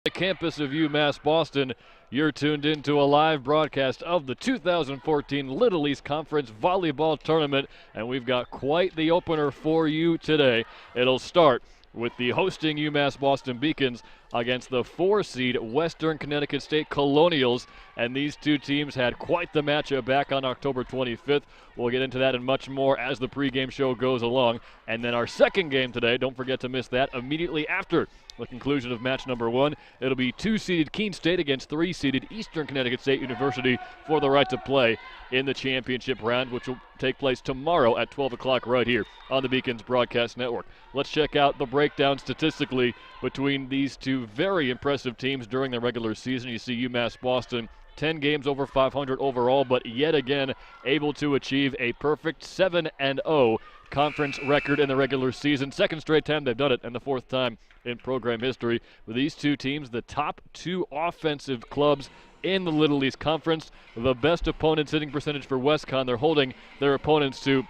The campus of UMass Boston. You're tuned into a live broadcast of the 2014 Little East Conference Volleyball Tournament, and we've got quite the opener for you today. It'll start with the hosting UMass Boston Beacons against the 4-seed Western Connecticut State Colonials, and these two teams had quite the matchup back on October 25th. We'll get into that and much more as the pregame show goes along. And then our second game today, don't forget to miss that, immediately after the conclusion of match number one. It'll be 2-seeded Keene State against 3-seeded Eastern Connecticut State University for the right to play in the championship round, which will take place tomorrow at 12 o'clock right here on the Beacons Broadcast Network. Let's check out the breakdown statistically between these two very impressive teams during the regular season. You see UMass Boston 10 games over 500 overall, but yet again able to achieve a perfect 7-0 conference record in the regular season. Second straight time they've done it, and the fourth time in program history. With these two teams, the top two offensive clubs in the Little East Conference. The best opponents hitting percentage for Conn. They're holding their opponents to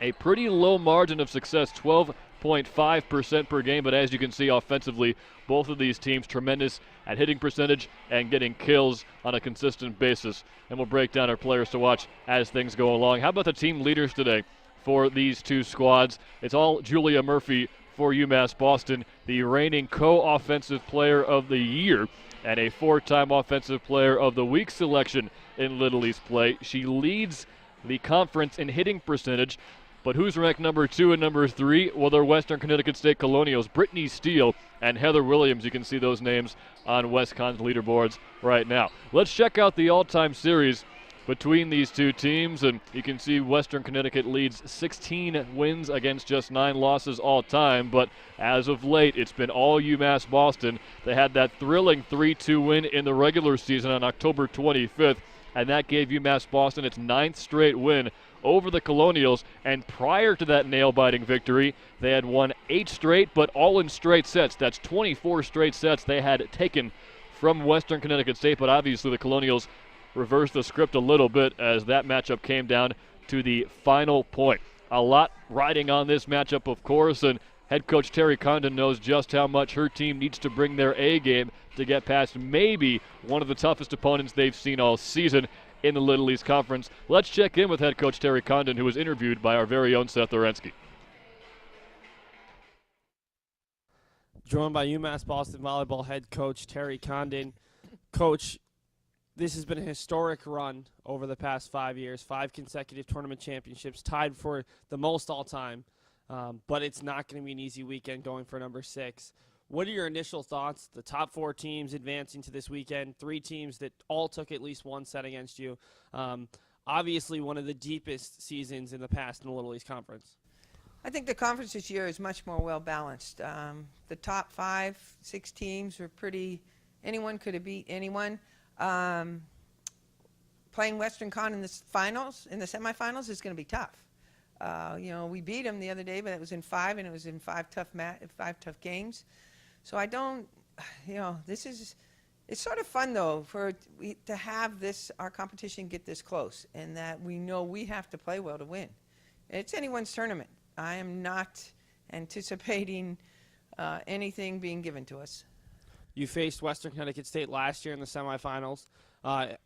a pretty low margin of success, 12.5% per game, but as you can see offensively, both of these teams tremendous at hitting percentage and getting kills on a consistent basis. And we'll break down our players to watch as things go along. How about the team leaders today for these two squads? It's all Julia Murphy for UMass Boston, the reigning co-offensive player of the year and a four-time offensive player of the week selection in Little East play. She leads the conference in hitting percentage, but who's ranked number 2 and number 3? Well, they're Western Connecticut State Colonials, Brittany Steele and Heather Williams. You can see those names on Conn's leaderboards right now. Let's check out the all-time series between these two teams, and you can see Western Connecticut leads 16 wins against just 9 losses all time, but as of late it's been all UMass Boston. They had that thrilling 3-2 win in the regular season on October 25th, and that gave UMass Boston its 9th straight win over the Colonials, and prior to that nail-biting victory they had won 8 straight, but all in straight sets. That's 24 straight sets they had taken from Western Connecticut State, but obviously the Colonials reversed the script a little bit as that matchup came down to the final point. A lot riding on this matchup, of course, and head coach Terry Condon knows just how much her team needs to bring their A game to get past maybe one of the toughest opponents they've seen all season in the Little East Conference. Let's check in with head coach Terry Condon, who was interviewed by our very own Seth Orensky. Joined by UMass Boston Volleyball head coach Terry Condon. Coach, this has been a historic run over the past 5 years, 5 consecutive tournament championships, tied for the most all time, but it's not going to be an easy weekend going for number 6. What are your initial thoughts? The top 4 teams advancing to this weekend, 3 teams that all took at least one set against you. Obviously one of the deepest seasons in the past in the Little East Conference. I think the conference this year is much more well-balanced. The top 5, 6 teams were anyone could have beat anyone. Playing Western Conn in the finals, in the semifinals, is going to be tough. We beat them the other day, but it was in 5, and it was in 5 tough games. So I don't, it's sort of fun though to have our competition get this close, and that we know we have to play well to win. It's anyone's tournament. I am not anticipating anything being given to us. You faced Western Connecticut State last year in the semifinals.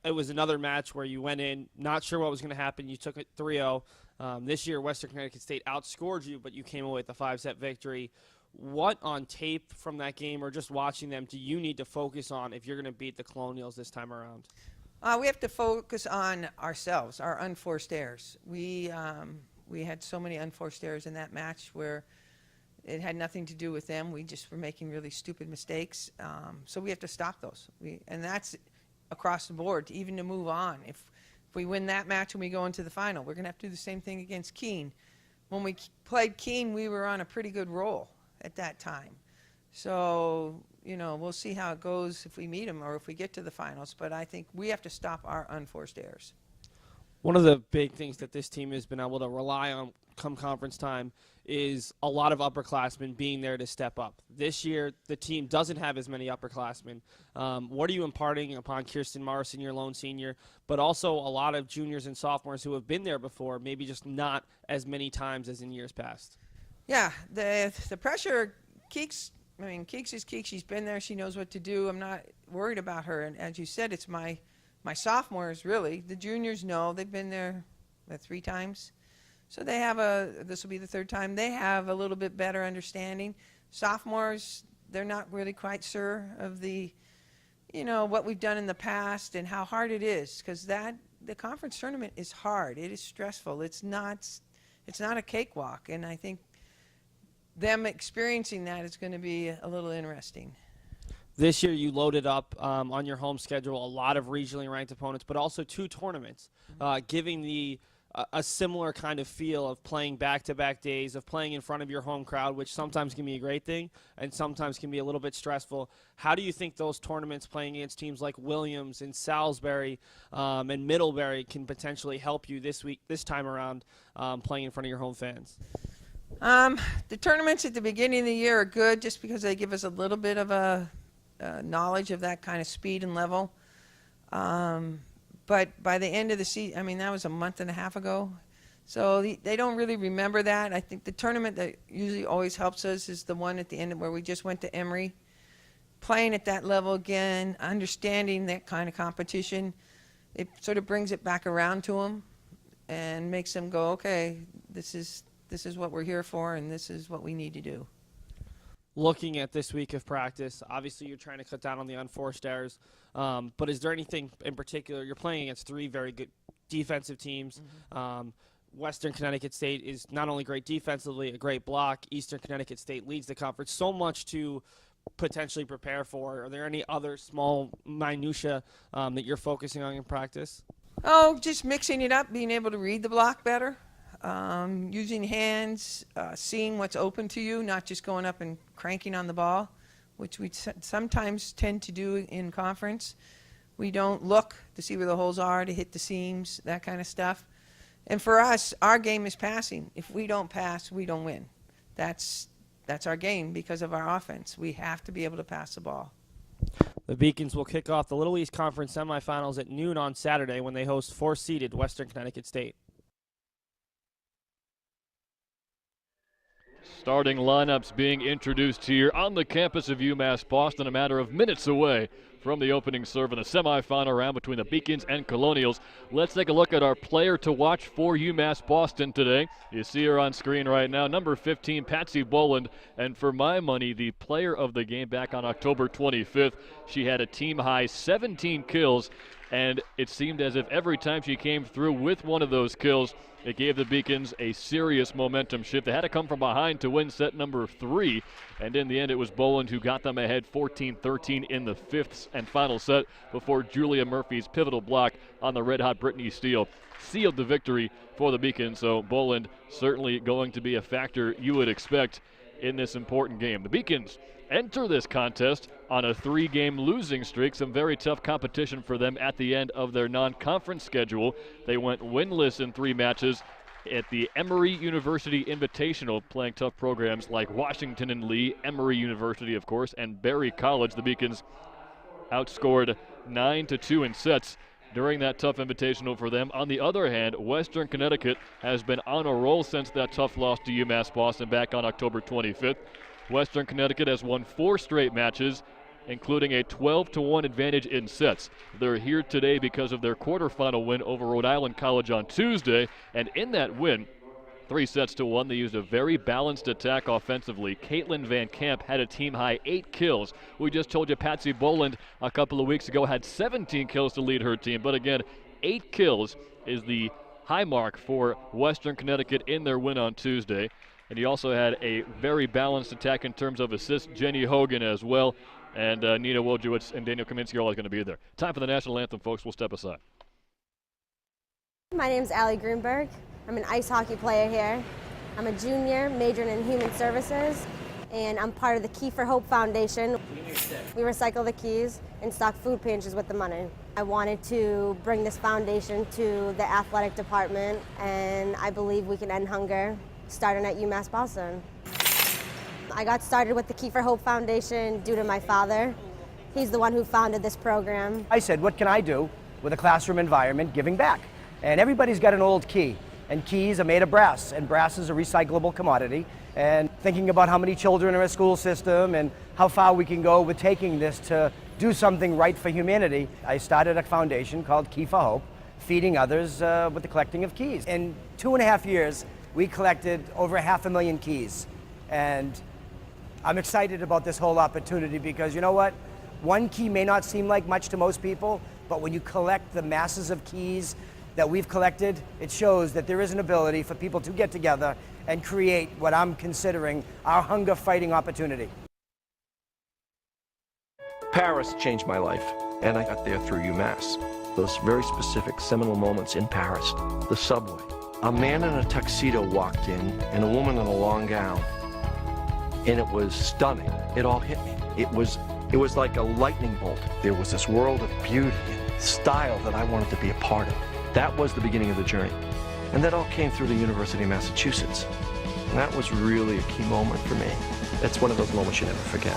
It was another match where you went in, not sure what was going to happen. You took it 3-0. This year, Western Connecticut State outscored you, but you came away with a 5-set victory. What on tape from that game or just watching them do you need to focus on if you're going to beat the Colonials this time around? We have to focus on ourselves, our unforced errors. We had so many unforced errors in that match where it had nothing to do with them. We just were making really stupid mistakes. So we have to stop those. And that's across the board, even to move on. If we win that match and we go into the final, we're going to have to do the same thing against Keene. When we played Keene, we were on a pretty good roll at that time. So, we'll see how it goes if we meet them or if we get to the finals. But I think we have to stop our unforced errors. One of the big things that this team has been able to rely on come conference time is a lot of upperclassmen being there to step up. This year, the team doesn't have as many upperclassmen. What are you imparting upon Kirsten Morrison, your lone senior, but also a lot of juniors and sophomores who have been there before, maybe just not as many times as in years past? Yeah, the pressure keeps I mean, Keeks is Keeks. She's been there. She knows what to do. I'm not worried about her. And as you said, it's my sophomores, really. The juniors know. They've been there 3 times. So they have this will be the 3rd time. They have a little bit better understanding. Sophomores, they're not really quite sure of what we've done in the past and how hard it is, because the conference tournament is hard. It is stressful. It's not a cakewalk, and I think them experiencing that is going to be a little interesting. This year you loaded up on your home schedule a lot of regionally ranked opponents, but also 2 tournaments, giving a similar kind of feel of playing back-to-back days, of playing in front of your home crowd, which sometimes can be a great thing and sometimes can be a little bit stressful. How do you think those tournaments playing against teams like Williams and Salisbury and Middlebury can potentially help you this time around, playing in front of your home fans? The tournaments at the beginning of the year are good just because they give us a little bit of a knowledge of that kind of speed and level. But by the end of the season, I mean, that was a month and a half ago. So they don't really remember that. I think the tournament that usually always helps us is the one at the end where we just went to Emory. Playing at that level again, understanding that kind of competition, it sort of brings it back around to them and makes them go, okay, this is what we're here for and this is what we need to do. Looking at this week of practice, obviously you're trying to cut down on the unforced errors, but is there anything in particular? You're playing against 3 very good defensive teams. Western Connecticut State is not only great defensively, a great block. Eastern Connecticut State leads the conference. So much to potentially prepare for. Are there any other small minutia that you're focusing on in practice? Oh, just mixing it up, being able to read the block better. Using hands, seeing what's open to you, not just going up and cranking on the ball, which we sometimes tend to do in conference. We don't look to see where the holes are, to hit the seams, that kind of stuff. And for us, our game is passing. If we don't pass, we don't win. That's our game because of our offense. We have to be able to pass the ball. The Beacons will kick off the Little East Conference semifinals at noon on Saturday when they host 4-seeded Western Connecticut State. Starting lineups being introduced here on the campus of UMass Boston, a matter of minutes away from the opening serve in the semifinal round between the Beacons and Colonials. Let's take a look at our player to watch for UMass Boston today. You see her on screen right now, number 15, Patsy Boland, and for my money, the player of the game back on October 25th. She had a team-high 17 kills, and it seemed as if every time she came through with one of those kills, it gave the Beacons a serious momentum shift. They had to come from behind to win set number 3, and in the end it was Boland who got them ahead 14-13 in the 5th and final set before Julia Murphy's pivotal block on the red-hot Brittany Steele sealed the victory for the Beacons. So Boland certainly going to be a factor you would expect in this important game. The Beacons enter this contest on a 3-game losing streak. Some very tough competition for them at the end of their non-conference schedule. They went winless in 3 matches at the Emory University Invitational, playing tough programs like Washington and Lee, Emory University, of course, and Berry College. The Beacons outscored 9-2 in sets during that tough invitational for them. On the other hand, Western Connecticut has been on a roll since that tough loss to UMass Boston back on October 25th. Western Connecticut has won 4 straight matches, including a 12-1 advantage in sets. They're here today because of their quarterfinal win over Rhode Island College on Tuesday, and in that win, 3-1, they used a very balanced attack offensively. Caitlin Van Camp had a team-high 8 kills. We just told you Patsy Boland a couple of weeks ago had 17 kills to lead her team, but again, 8 kills is the high mark for Western Connecticut in their win on Tuesday. And he also had a very balanced attack in terms of assists. Jenny Hogan as well. And Nina Wojciech and Daniel Kaminsky are always going to be there. Time for the national anthem, folks. We'll step aside. My name's Allie Greenberg. I'm an ice hockey player here. I'm a junior, majoring in human services, and I'm part of the Key for Hope Foundation. We recycle the keys and stock food pantries with the money. I wanted to bring this foundation to the athletic department, and I believe we can end hunger starting at UMass Boston. I got started with the Key for Hope Foundation due to my father. He's the one who founded this program. I said, what can I do with a classroom environment giving back? And everybody's got an old key, and keys are made of brass, and brass is a recyclable commodity. And thinking about how many children are in a school system and how far we can go with taking this to do something right for humanity. I started a foundation called Key for Hope, feeding others with the collecting of keys. In 2.5 years, we collected over 500,000 keys. And I'm excited about this whole opportunity because you know what? One key may not seem like much to most people, but when you collect the masses of keys that we've collected, it shows that there is an ability for people to get together and create what I'm considering our hunger fighting opportunity. Paris changed my life, and I got there through UMass. Those very specific seminal moments in Paris, the subway. A man in a tuxedo walked in, and a woman in a long gown. And it was stunning. It all hit me. It was like a lightning bolt. There was this world of beauty and style that I wanted to be a part of. That was the beginning of the journey. And that all came through the University of Massachusetts. And that was really a key moment for me. That's one of those moments you never forget.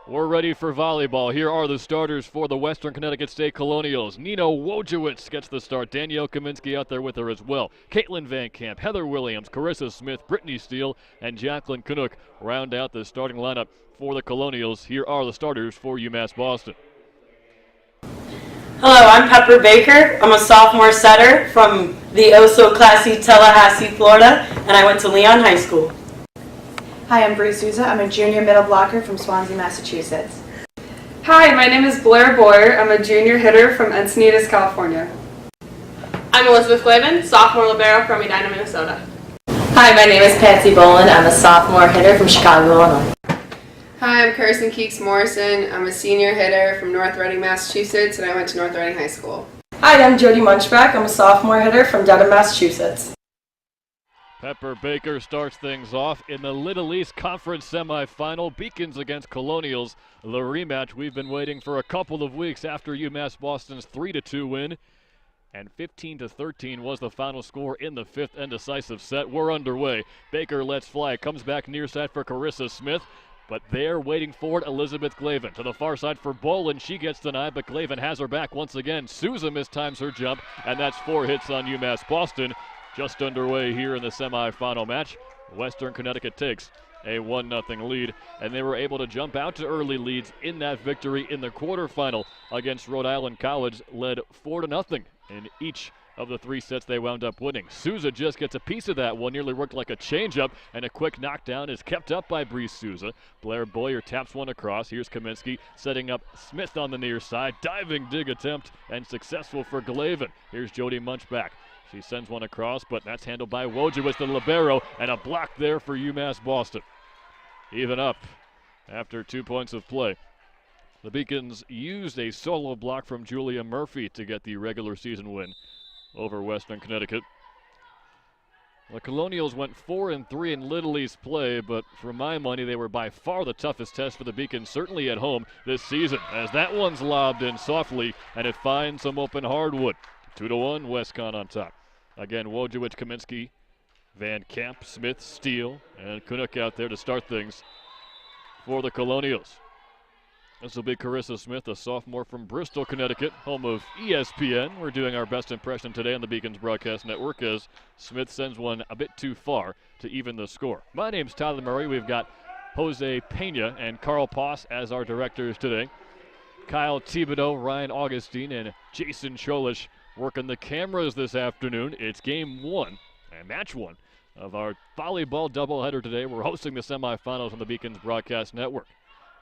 We're ready for volleyball. Here are the starters for the Western Connecticut State Colonials. Nina Wojciewicz gets the start. Danielle Kaminsky out there with her as well. Caitlin Van Camp, Heather Williams, Carissa Smith, Brittany Steele, and Jacqueline Canuck round out the starting lineup for the Colonials. Here are the starters for UMass Boston. Hello, I'm Pepper Baker. I'm a sophomore setter from the oh-so-classy Tallahassee, Florida, and I went to Leon High School. Hi, I'm Bree Souza. I'm a junior middle blocker from Swansea, Massachusetts. Hi, my name is Blair Boyer. I'm a junior hitter from Encinitas, California. I'm Elizabeth Glavin, sophomore libero from Edina, Minnesota. Hi, my name is Patsy Boland. I'm a sophomore hitter from Chicago, Illinois. Hi, I'm Kirsten Keeks Morrison. I'm a senior hitter from North Reading, Massachusetts, and I went to North Reading High School. Hi, I'm Jody Munchback. I'm a sophomore hitter from Dedham, Massachusetts. Pepper Baker starts things off in the Little East Conference semifinal. Beacons against Colonials, the rematch we've been waiting for a couple of weeks after UMass Boston's 3-2 win. And 15-13 was the final score in the fifth and decisive set. We're underway. Baker lets fly, comes back near side for Carissa Smith. But they're waiting for it, Elizabeth Glavin. To the far side for Boland, she gets denied, but Glavin has her back once again. Souza mistimes her jump, and that's 4 hits on UMass Boston. Just underway here in the semifinal match. Western Connecticut takes a 1-0 lead, and they were able to jump out to early leads in that victory in the quarterfinal against Rhode Island College, led 4-0 in each of the 3 sets they wound up winning. Souza just gets a piece of that one, nearly worked like a changeup, and a quick knockdown is kept up by Bree Souza. Blair Boyer taps one across. Here's Kaminsky setting up Smith on the near side. Diving dig attempt and successful for Glavin. Here's Jody Munchback. She sends one across, but that's handled by Wojciewicz, the libero, and a block there for UMass Boston. Even up after 2 points of play. The Beacons used a solo block from Julia Murphy to get the regular season win over Western Connecticut. The Colonials went 4-3 in Little East play, but for my money, they were by far the toughest test for the Beacons, certainly at home this season, as that one's lobbed in softly, and it finds some open hardwood. 2-1, West Conn on top. Again, Wojciewicz, Kaminsky, Van Camp, Smith, Steele, and Canuck out there to start things for the Colonials. This will be Carissa Smith, a sophomore from Bristol, Connecticut, home of ESPN. We're doing our best impression today on the Beacons Broadcast Network as Smith sends one a bit too far to even the score. My name's Tyler Murray. We've got Jose Pena and Carl Poss as our directors today. Kyle Thibodeau, Ryan Augustine, and Jason Cholish working the cameras this afternoon. It's game 1 and match 1 of our volleyball doubleheader today. We're hosting the semifinals on the Beacons Broadcast Network.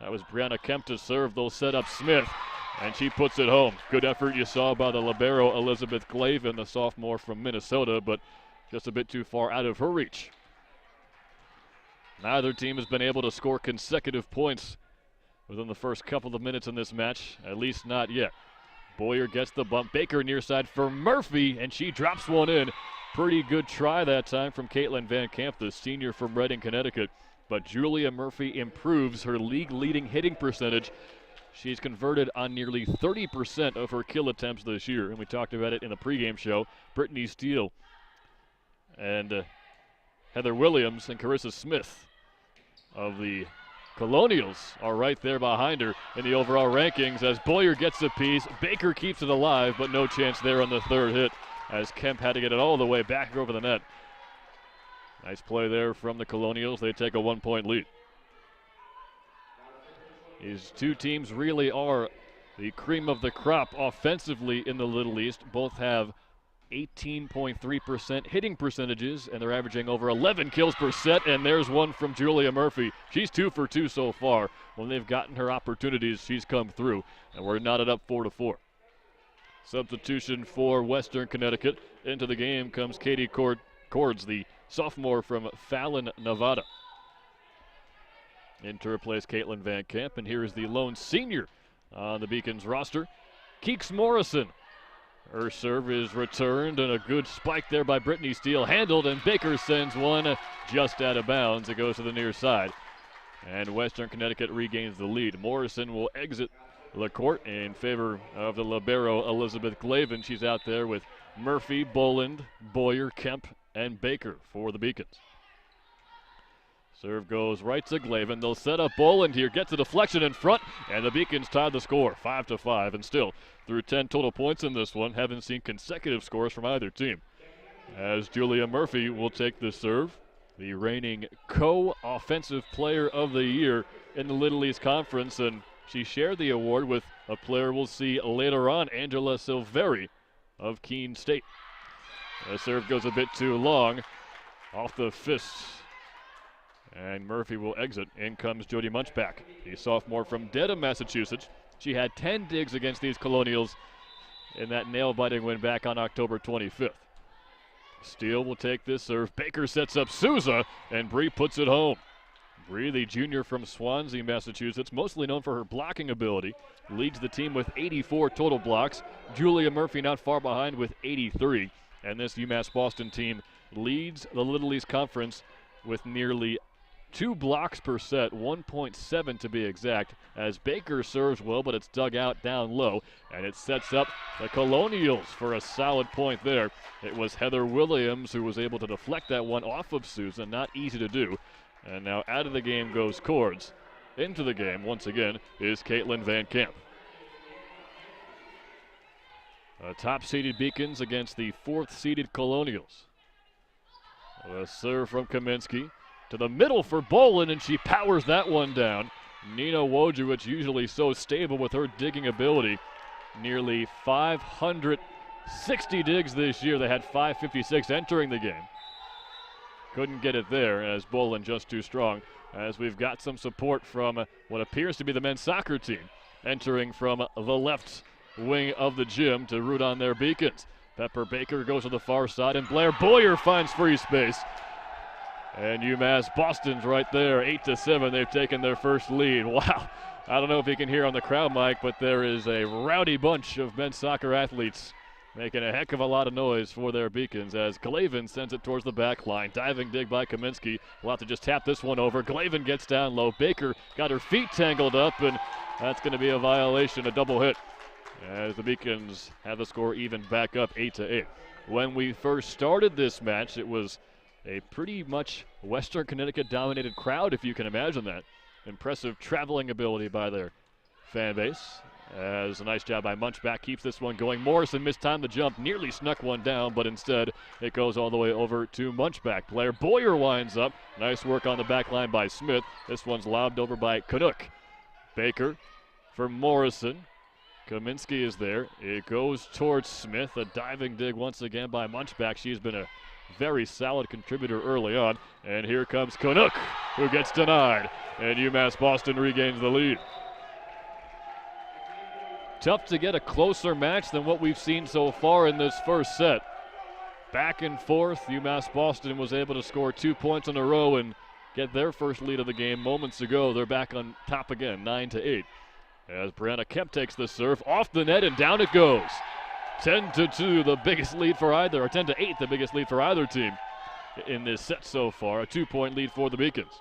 That was Brianna Kemp to serve. They'll set up Smith, and she puts it home. Good effort you saw by the libero, Elizabeth Glavin, the sophomore from Minnesota, but just a bit too far out of her reach. Neither team has been able to score consecutive points within the first couple of minutes in this match, at least not yet. Boyer gets the bump. Baker near side for Murphy, and she drops one in. Pretty good try that time from Caitlin Van Camp, the senior from Reading, Connecticut. But Julia Murphy improves her league-leading hitting percentage. She's converted on nearly 30% of her kill attempts this year, and we talked about it in the pregame show. Brittany Steele and Heather Williams and Carissa Smith of the Colonials are right there behind her in the overall rankings as Boyer gets a piece. Baker keeps it alive, but no chance there on the third hit as Kemp had to get it all the way back over the net. Nice play there from the Colonials. They take a 1-point lead. These two teams really are the cream of the crop offensively in the Little East. Both have 18.3% hitting percentages, and they're averaging over 11 kills per set. And there's one from Julia Murphy. She's 2 for 2 so far. When they've gotten her opportunities, she's come through, and we're knotted up 4-4. Substitution for Western Connecticut. Into the game comes Katie Cords, the sophomore from Fallon, Nevada. In to replace Caitlin Van Camp, and here is the lone senior on the Beacons roster, Keeks Morrison. Her serve is returned, and a good spike there by Brittany Steele, handled, and Baker sends one just out of bounds. It goes to the near side, and Western Connecticut regains the lead. Morrison will exit the court in favor of the libero Elizabeth Glavin. She's out there with Murphy, Boland, Boyer, Kemp, and Baker for the Beacons. Serve goes right to Glavin. They'll set up Boland here, gets a deflection in front, and the Beacons tied the score 5-5. And still, through 10 total points in this one, haven't seen consecutive scores from either team. As Julia Murphy will take the serve, the reigning co-offensive player of the year in the Little East Conference, and she shared the award with a player we'll see later on, Angela Silveri of Keene State. The serve goes a bit too long, off the fists, and Murphy will exit. In comes Jody Munchback, the sophomore from Dedham, Massachusetts. She had 10 digs against these Colonials in that nail-biting win back on October 25th. Steele will take this serve. Baker sets up Souza, and Bree puts it home. Bree, the junior from Swansea, Massachusetts, mostly known for her blocking ability, leads the team with 84 total blocks. Julia Murphy not far behind with 83. And this UMass Boston team leads the Little East Conference with nearly 2 blocks per set, 1.7 to be exact, as Baker serves well, but it's dug out down low, and it sets up the Colonials for a solid point there. It was Heather Williams who was able to deflect that one off of Susan, not easy to do. And now out of the game goes Cords. Into the game, once again, is Caitlin Van Camp. Top-seeded Beacons against the 4th-seeded Colonials. A serve from Kaminsky. To the middle for Boland, and she powers that one down. Nina Wojciech, usually so stable with her digging ability. Nearly 560 digs this year. They had 556 entering the game. Couldn't get it there as Boland just too strong. As we've got some support from what appears to be the men's soccer team entering from the left wing of the gym to root on their Beacons. Pepper Baker goes to the far side, and Blair Boyer finds free space. And UMass Boston's right there, 8-7. They've taken their first lead. Wow. I don't know if you can hear on the crowd mic, but there is a rowdy bunch of men's soccer athletes making a heck of a lot of noise for their Beacons as Glavin sends it towards the back line. Diving dig by Kaminsky. We'll have to just tap this one over. Glavin gets down low. Baker got her feet tangled up, and that's going to be a violation, a double hit, as the Beacons have the score even back up 8-8. When we first started this match, it was a pretty much Western Connecticut dominated crowd, if you can imagine that. Impressive traveling ability by their fan base. As a nice job by Munchback keeps this one going. Morrison mistimed the jump, nearly snuck one down, but instead it goes all the way over to Munchback. Blair Boyer winds up. Nice work on the back line by Smith. This one's lobbed over by Canuck. Baker for Morrison. Kaminsky is there. It goes towards Smith. A diving dig once again by Munchback. She's been a very solid contributor early on. And here comes Canuck, who gets denied. And UMass Boston regains the lead. Tough to get a closer match than what we've seen so far in this first set. Back and forth, UMass Boston was able to score 2 points in a row and get their first lead of the game moments ago. They're back on top again, 9-8. As Brianna Kemp takes the serve off the net and down it goes. 10-2, the biggest lead for either, or 10-8, the biggest lead for either team in this set so far. A 2-point lead for the Beacons.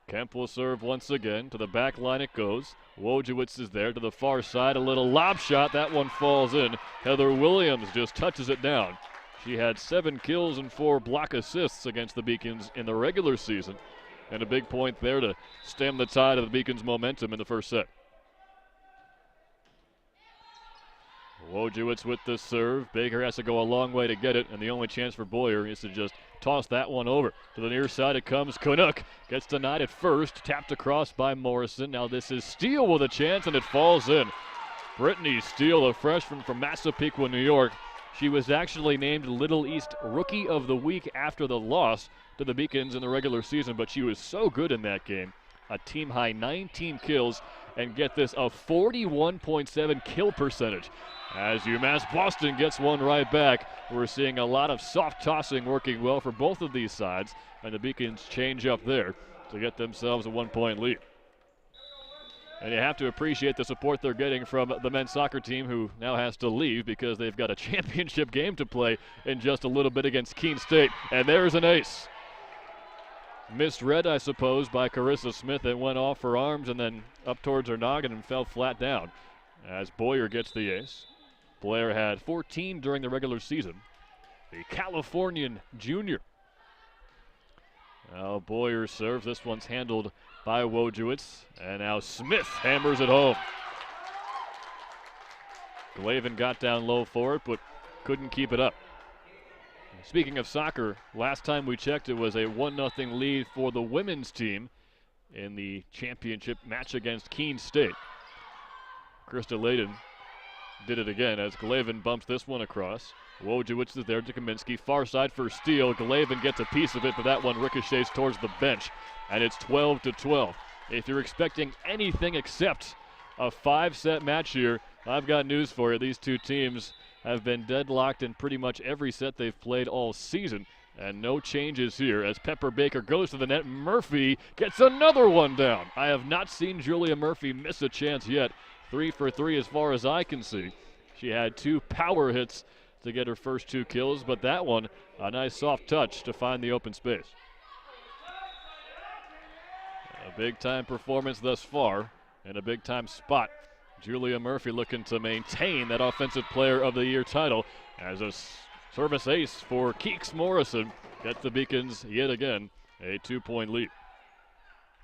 Kemp will serve once again. To the back line it goes. Wojciech is there to the far side. A little lob shot. That one falls in. Heather Williams just touches it down. She had 7 kills and 4 block assists against the Beacons in the regular season. And a big point there to stem the tide of the Beacons' momentum in the first set. Wojciech with the serve. Baker has to go a long way to get it, and the only chance for Boyer is to just toss that one over. To the near side it comes. Canuck gets denied at first. Tapped across by Morrison. Now this is Steele with a chance, and it falls in. Brittany Steele, a freshman from Massapequa, New York. She was actually named Little East Rookie of the Week after the loss to the Beacons in the regular season, but she was so good in that game. A team-high 19 kills, and get this, a 41.7 kill percentage. As UMass Boston gets one right back, we're seeing a lot of soft tossing working well for both of these sides, and the Beacons change up there to get themselves a 1-point lead. And you have to appreciate the support they're getting from the men's soccer team, who now has to leave because they've got a championship game to play in just a little bit against Keene State. And there's an ace. Misread, I suppose, by Carissa Smith. It went off her arms and then up towards her noggin and fell flat down as Boyer gets the ace. Blair had 14 during the regular season. The Californian junior. Now Boyer serves. This one's handled by Wojciech, and now Smith hammers it home. Glavin got down low for it, but couldn't keep it up. Speaking of soccer, last time we checked, it was a 1-0 lead for the women's team in the championship match against Keene State. Krista Layden did it again as Glavin bumps this one across. Wojciech is there to Kaminsky. Far side for Steele. Glavin gets a piece of it, but that one ricochets towards the bench. And it's 12-12. If you're expecting anything except a 5-set match here, I've got news for you. These two teams have been deadlocked in pretty much every set they've played all season. And no changes here as Pepper Baker goes to the net. Murphy gets another one down. I have not seen Julia Murphy miss a chance yet. 3 for 3 as far as I can see. She had 2 power hits to get her first 2 kills, but that one, a nice soft touch to find the open space. A big-time performance thus far and a big-time spot. Julia Murphy looking to maintain that Offensive Player of the Year title as a service ace for Keeks Morrison. Gets the Beacons yet again a 2-point lead.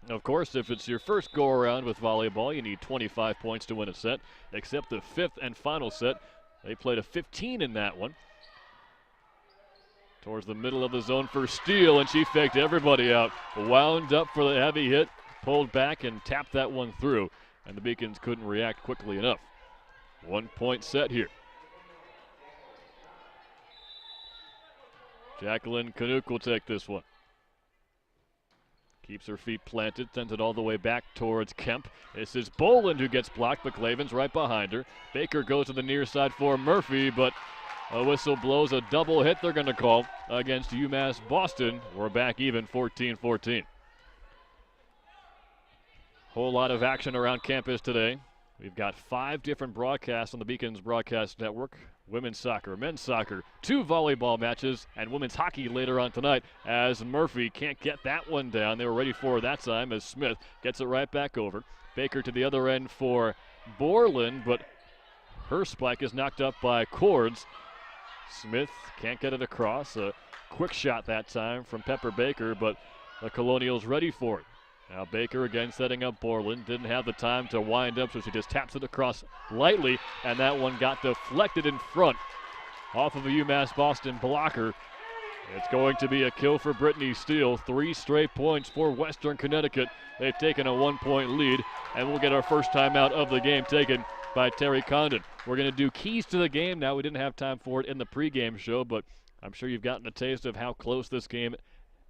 Of course, if it's your first go-around with volleyball, you need 25 points to win a set, except the 5th and final set. They played a 15 in that one. Towards the middle of the zone for Steele, and she faked everybody out. Wound up for the heavy hit, pulled back and tapped that one through, and the Beacons couldn't react quickly enough. 1-point set here. Jacqueline Canuck will take this one. Keeps her feet planted, sends it all the way back towards Kemp. This is Boland who gets blocked, but Glavin's right behind her. Baker goes to the near side for Murphy, but a whistle blows a double hit they're going to call against UMass Boston. We're back even 14-14. Whole lot of action around campus today. We've got 5 different broadcasts on the Beacons Broadcast Network. Women's soccer, men's soccer, 2 volleyball matches, and women's hockey later on tonight as Murphy can't get that one down. They were ready for it that time as Smith gets it right back over. Baker to the other end for Borland, but her spike is knocked up by Cords. Smith can't get it across. A quick shot that time from Pepper Baker, but the Colonials ready for it. Now Baker again setting up Borland. Didn't have the time to wind up, so she just taps it across lightly, and that one got deflected in front off of a UMass Boston blocker. It's going to be a kill for Brittany Steele. 3 straight points for Western Connecticut. They've taken a 1-point lead, and we'll get our first timeout of the game taken by Terry Condon. We're going to do keys to the game now. We didn't have time for it in the pregame show, but I'm sure you've gotten a taste of how close this game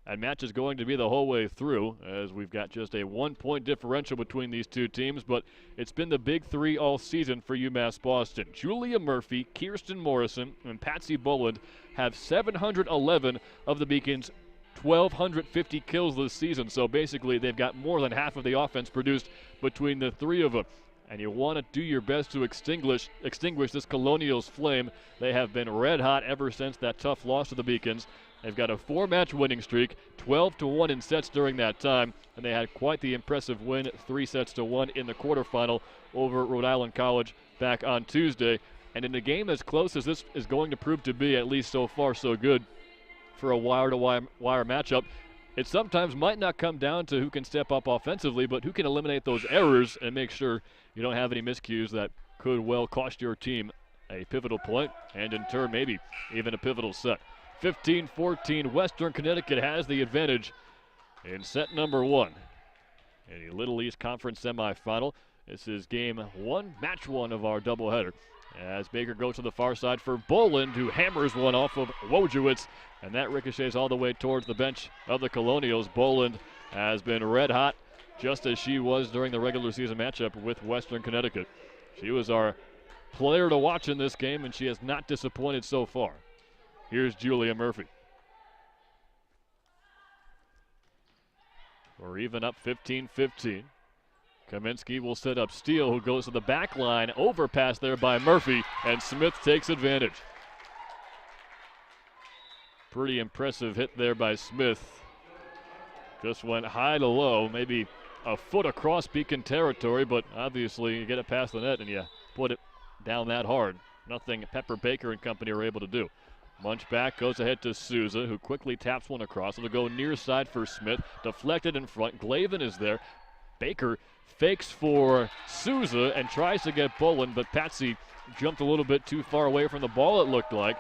and match is going to be the whole way through, as we've got just a 1-point differential between these two teams, but it's been the big 3 all season for UMass Boston. Julia Murphy, Kirsten Morrison, and Patsy Boland have 711 of the Beacons' 1,250 kills this season, so basically they've got more than half of the offense produced between the 3 of them. And you want to do your best to extinguish this Colonials flame. They have been red hot ever since that tough loss to the Beacons. They've got a 4-match winning streak, 12-1 in sets during that time, and they had quite the impressive win, 3-1 in the quarterfinal over Rhode Island College back on Tuesday. And in a game as close as this is going to prove to be, at least so far so good for a wire-to-wire matchup, it sometimes might not come down to who can step up offensively, but who can eliminate those errors and make sure you don't have any miscues that could well cost your team a pivotal point, and in turn maybe even a pivotal set. 15-14, Western Connecticut has the advantage in set number 1 in the Little East Conference semifinal. This is game 1, match 1 of our doubleheader, as Baker goes to the far side for Boland, who hammers one off of Wojciewicz, and that ricochets all the way towards the bench of the Colonials. Boland has been red hot, just as she was during the regular season matchup with Western Connecticut. She was our player to watch in this game, and she has not disappointed so far. Here's Julia Murphy. We're even up 15-15. Kaminsky will set up Steele, who goes to the back line. Overpass there by Murphy, and Smith takes advantage. Pretty impressive hit there by Smith. Just went high to low, maybe a foot across Beacon territory, but obviously you get it past the net and you put it down that hard. Nothing Pepper Baker and company are able to do. Munch back, goes ahead to Souza, who quickly taps one across. It'll go near side for Smith. Deflected in front. Glavin is there. Baker fakes for Souza and tries to get Boland, but Patsy jumped a little bit too far away from the ball, it looked like.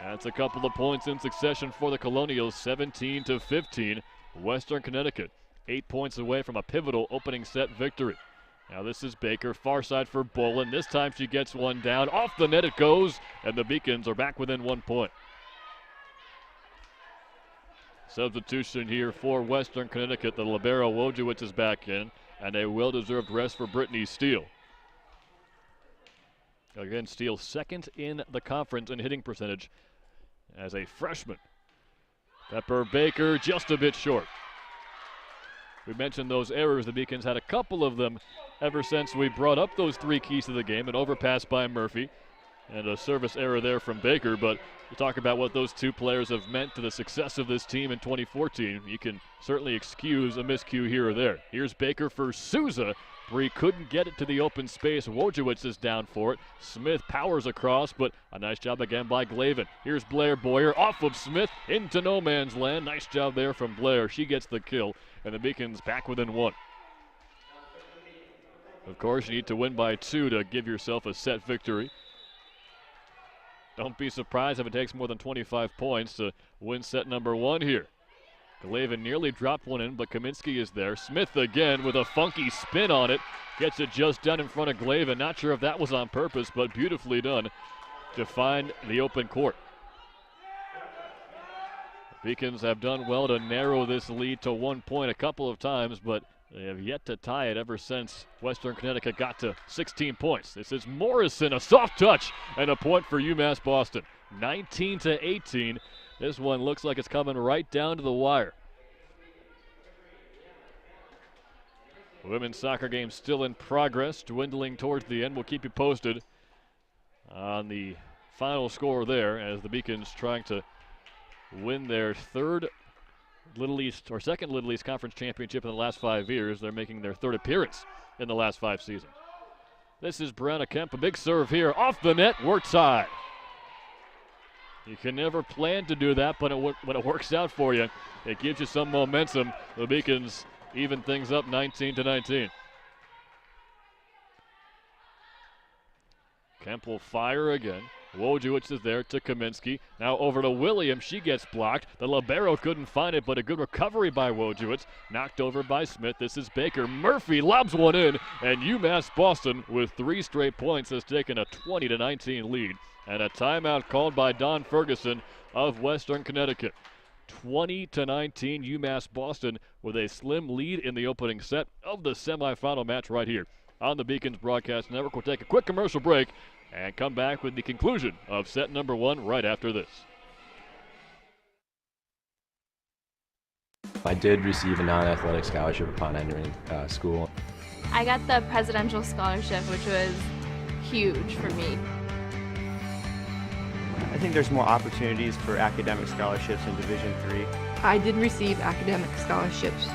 That's a couple of points in succession for the Colonials, 17-15. Western Connecticut, 8 points away from a pivotal opening set victory. Now this is Baker, far side for Boland. This time she gets one down. Off the net it goes, and the Beacons are back within 1 point. Substitution here for Western Connecticut. The libero Wojciewicz is back in, and a well-deserved rest for Brittany Steele. Again, Steele second in the conference in hitting percentage as a freshman. Pepper Baker just a bit short. We mentioned those errors. The Beacons had a couple of them ever since we brought up those 3 keys to the game. An overpass by Murphy and a service error there from Baker. But to talk about what those 2 players have meant to the success of this team in 2014, you can certainly excuse a miscue here or there. Here's Baker for Souza. Bree couldn't get it to the open space. Wojciewicz is down for it. Smith powers across, but a nice job again by Glavin. Here's Blair Boyer off of Smith into no man's land. Nice job there from Blair. She gets the kill, and the Beacons back within 1. Of course, you need to win by 2 to give yourself a set victory. Don't be surprised if it takes more than 25 points to win set number 1 here. Glavin nearly dropped one in, but Kaminsky is there. Smith again with a funky spin on it. Gets it just down in front of Glavin. Not sure if that was on purpose, but beautifully done to find the open court. The Beacons have done well to narrow this lead to 1 point a couple of times, but they have yet to tie it ever since Western Connecticut got to 16 points. This is Morrison, a soft touch, and a point for UMass Boston. 19-18. This one looks like it's coming right down to the wire. Women's soccer game still in progress, dwindling towards the end. We'll keep you posted on the final score there as the Beacons trying to win their second Little East Conference championship in the last 5 years. They're making their 3rd appearance in the last 5 seasons. This is Brianna Kemp, a big serve here, off the net, works high. You can never plan to do that, but when it works out for you, it gives you some momentum. The Beacons even things up 19-19. Kemp will fire again. Wojciewicz is there to Kaminsky. Now over to Williams. She gets blocked. The libero couldn't find it, but a good recovery by Wojciewicz. Knocked over by Smith. This is Baker. Murphy lobs one in, and UMass Boston with 3 straight points has taken a 20-19 lead. And a timeout called by Don Ferguson of Western Connecticut. 20-19, UMass Boston with a slim lead in the opening set of the semifinal match right here on the Beacons Broadcast Network. We'll take a quick commercial break and come back with the conclusion of set number 1 right after this. I did receive a non-athletic scholarship upon entering school. I got the presidential scholarship, which was huge for me. I think there's more opportunities for academic scholarships in Division III. I did receive academic scholarships.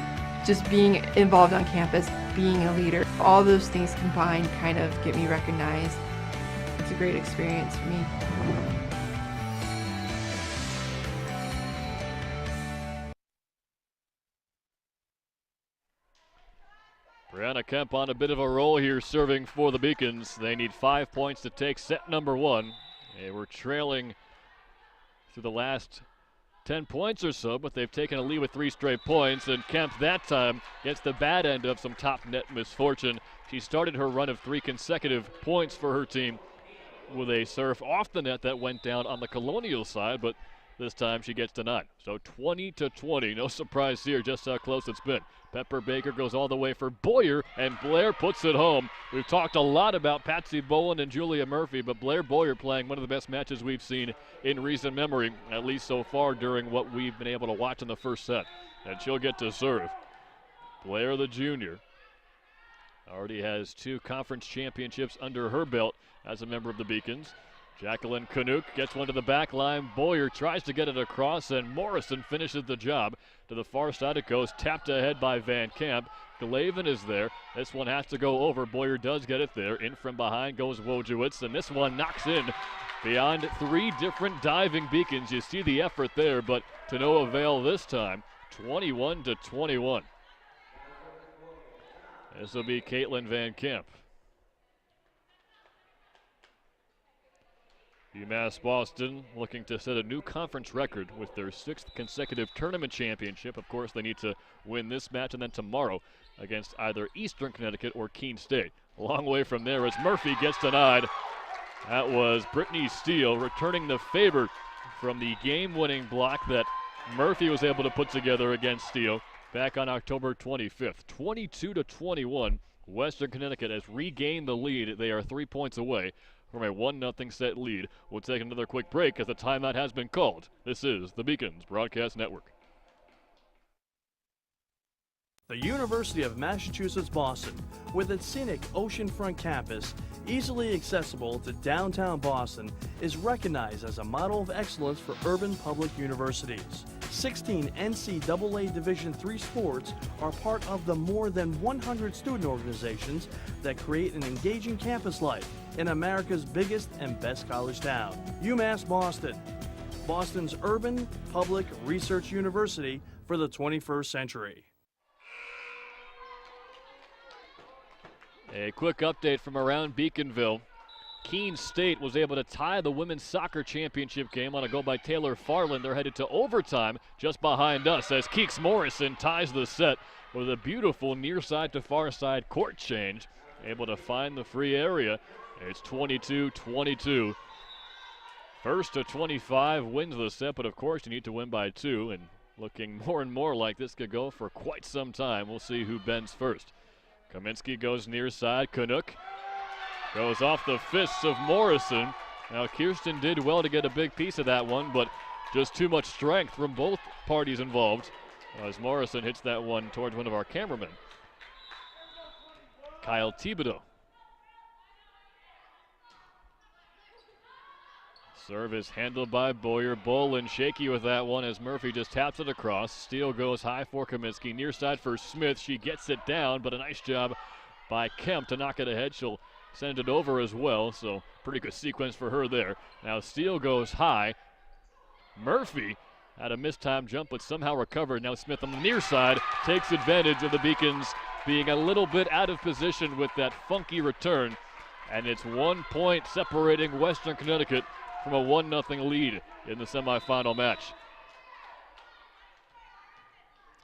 Just being involved on campus, being a leader, all those things combined kind of get me recognized. It's a great experience for me. Brianna Kemp on a bit of a roll here serving for the Beacons. They need 5 points to take set number 1. They were trailing through the last 10 points or so, but they've taken a lead with 3 straight points, and Kemp that time gets the bad end of some top net misfortune. She started her run of 3 consecutive points for her team with a serve off the net that went down on the Colonial side, but this time she gets denied. So 20-20, no surprise here just how close it's been. Pepper Baker goes all the way for Boyer, and Blair puts it home. We've talked a lot about Patsy Boland and Julia Murphy, but Blair Boyer playing one of the best matches we've seen in recent memory, at least so far during what we've been able to watch in the first set. And she'll get to serve. Blair, the junior, already has 2 conference championships under her belt as a member of the Beacons. Jacqueline Canuck gets one to the back line. Boyer tries to get it across, and Morrison finishes the job. To the far side it goes, tapped ahead by Van Camp. Glavin is there. This one has to go over. Boyer does get it there. In from behind goes Wojciech, and this one knocks in beyond 3 different diving Beacons. You see the effort there, but to no avail this time. 21-21. This will be Caitlin Van Camp. UMass Boston looking to set a new conference record with their 6th consecutive tournament championship. Of course, they need to win this match and then tomorrow against either Eastern Connecticut or Keene State. A long way from there as Murphy gets denied. That was Brittany Steele returning the favor from the game-winning block that Murphy was able to put together against Steele back on October 25th. 22-21, Western Connecticut has regained the lead. They are 3 points away from a 1-0 set lead. We'll take another quick break as the timeout has been called. This is the Beacons Broadcast Network. The University of Massachusetts Boston, with its scenic oceanfront campus, easily accessible to downtown Boston, is recognized as a model of excellence for urban public universities. 16 NCAA Division III sports are part of the more than 100 student organizations that create an engaging campus life in America's biggest and best college town. UMass Boston, Boston's urban public research university for the 21st century. A quick update from around Beaconville. Keene State was able to tie the women's soccer championship game on a goal by Taylor Farland. They're headed to overtime just behind us as Keeks Morrison ties the set with a beautiful near side to far side court change. Able to find the free area. It's 22-22. First to 25 wins the set, but of course you need to win by 2, and looking more and more like this could go for quite some time. We'll see who bends first. Kaminsky goes near side. Canuck goes off the fists of Morrison. Now Kirsten did well to get a big piece of that one, but just too much strength from both parties involved as Morrison hits that one towards one of our cameramen. Kyle Thibodeau. Serve is handled by Boyer. Boland shaky with that one as Murphy just taps it across. Steele goes high for Kaminsky. Near side for Smith. She gets it down, but a nice job by Kemp to knock it ahead. She'll send it over as well, so pretty good sequence for her there. Now Steele goes high. Murphy had a mistimed jump, but somehow recovered. Now Smith on the near side takes advantage of the Beacons being a little bit out of position with that funky return. And it's 1 point separating Western Connecticut from a 1-0 lead in the semifinal match.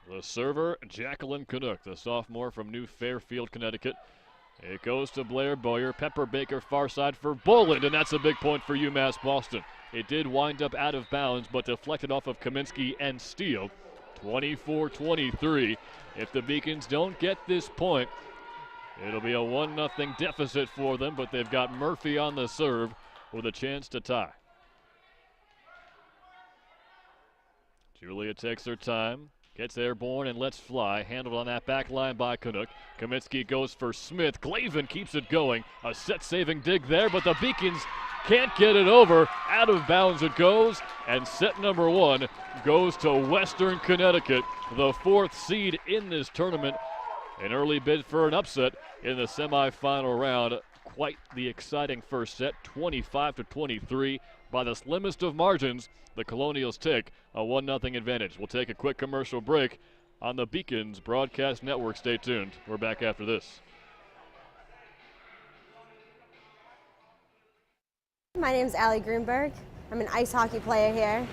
The server, Jacqueline Canuck, the sophomore from New Fairfield, Connecticut. It goes to Blair Boyer. Pepper Baker far side for Boland, and that's a big point for UMass Boston. It did wind up out of bounds, but deflected off of Kaminsky and Steele. 24-23. If the Beacons don't get this point, it'll be a 1-0 deficit for them, but they've got Murphy on the serve with a chance to tie. Julia takes her time, gets airborne and lets fly. Handled on that back line by Canuck. Kaminsky goes for Smith. Glavin keeps it going. A set-saving dig there, but the Beacons can't get it over. Out of bounds it goes, and set number 1 goes to Western Connecticut, the 4th seed in this tournament. An early bid for an upset in the semifinal round. Quite the exciting first set, 25-23. By the slimmest of margins, the Colonials take a 1-0 advantage. We'll take a quick commercial break. on the Beacons Broadcast Network. Stay tuned. We're back after this. My name is Allie Greenberg. I'm an ice hockey player here.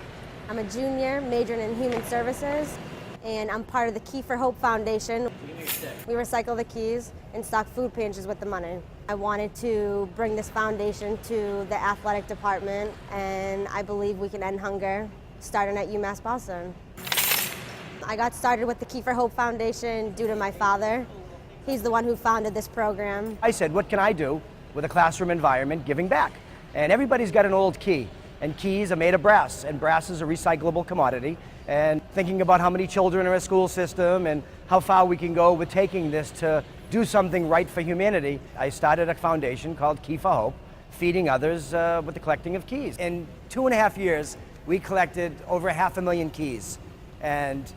I'm a junior majoring in human services, and I'm part of the Key for Hope Foundation. We recycle the keys and stock food pantries with the money. I wanted to bring this foundation to the athletic department, and I believe we can end hunger starting at UMass Boston. I got started with the Key for Hope Foundation due to my father. He's the one who founded this program. I said, what can I do with a classroom environment giving back? And everybody's got an old key, and keys are made of brass, and brass is a recyclable commodity. And thinking about how many children are in a school system and how far we can go with taking this to do something right for humanity, I started a foundation called Key for Hope, feeding others with the collecting of keys. In 2.5 years, we collected over 500,000 keys. And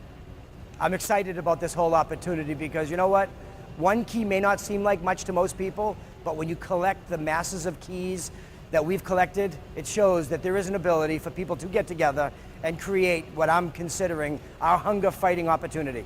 I'm excited about this whole opportunity because you know what? One key may not seem like much to most people, but when you collect the masses of keys that we've collected, it shows that there is an ability for people to get together and create what I'm considering our hunger-fighting opportunity.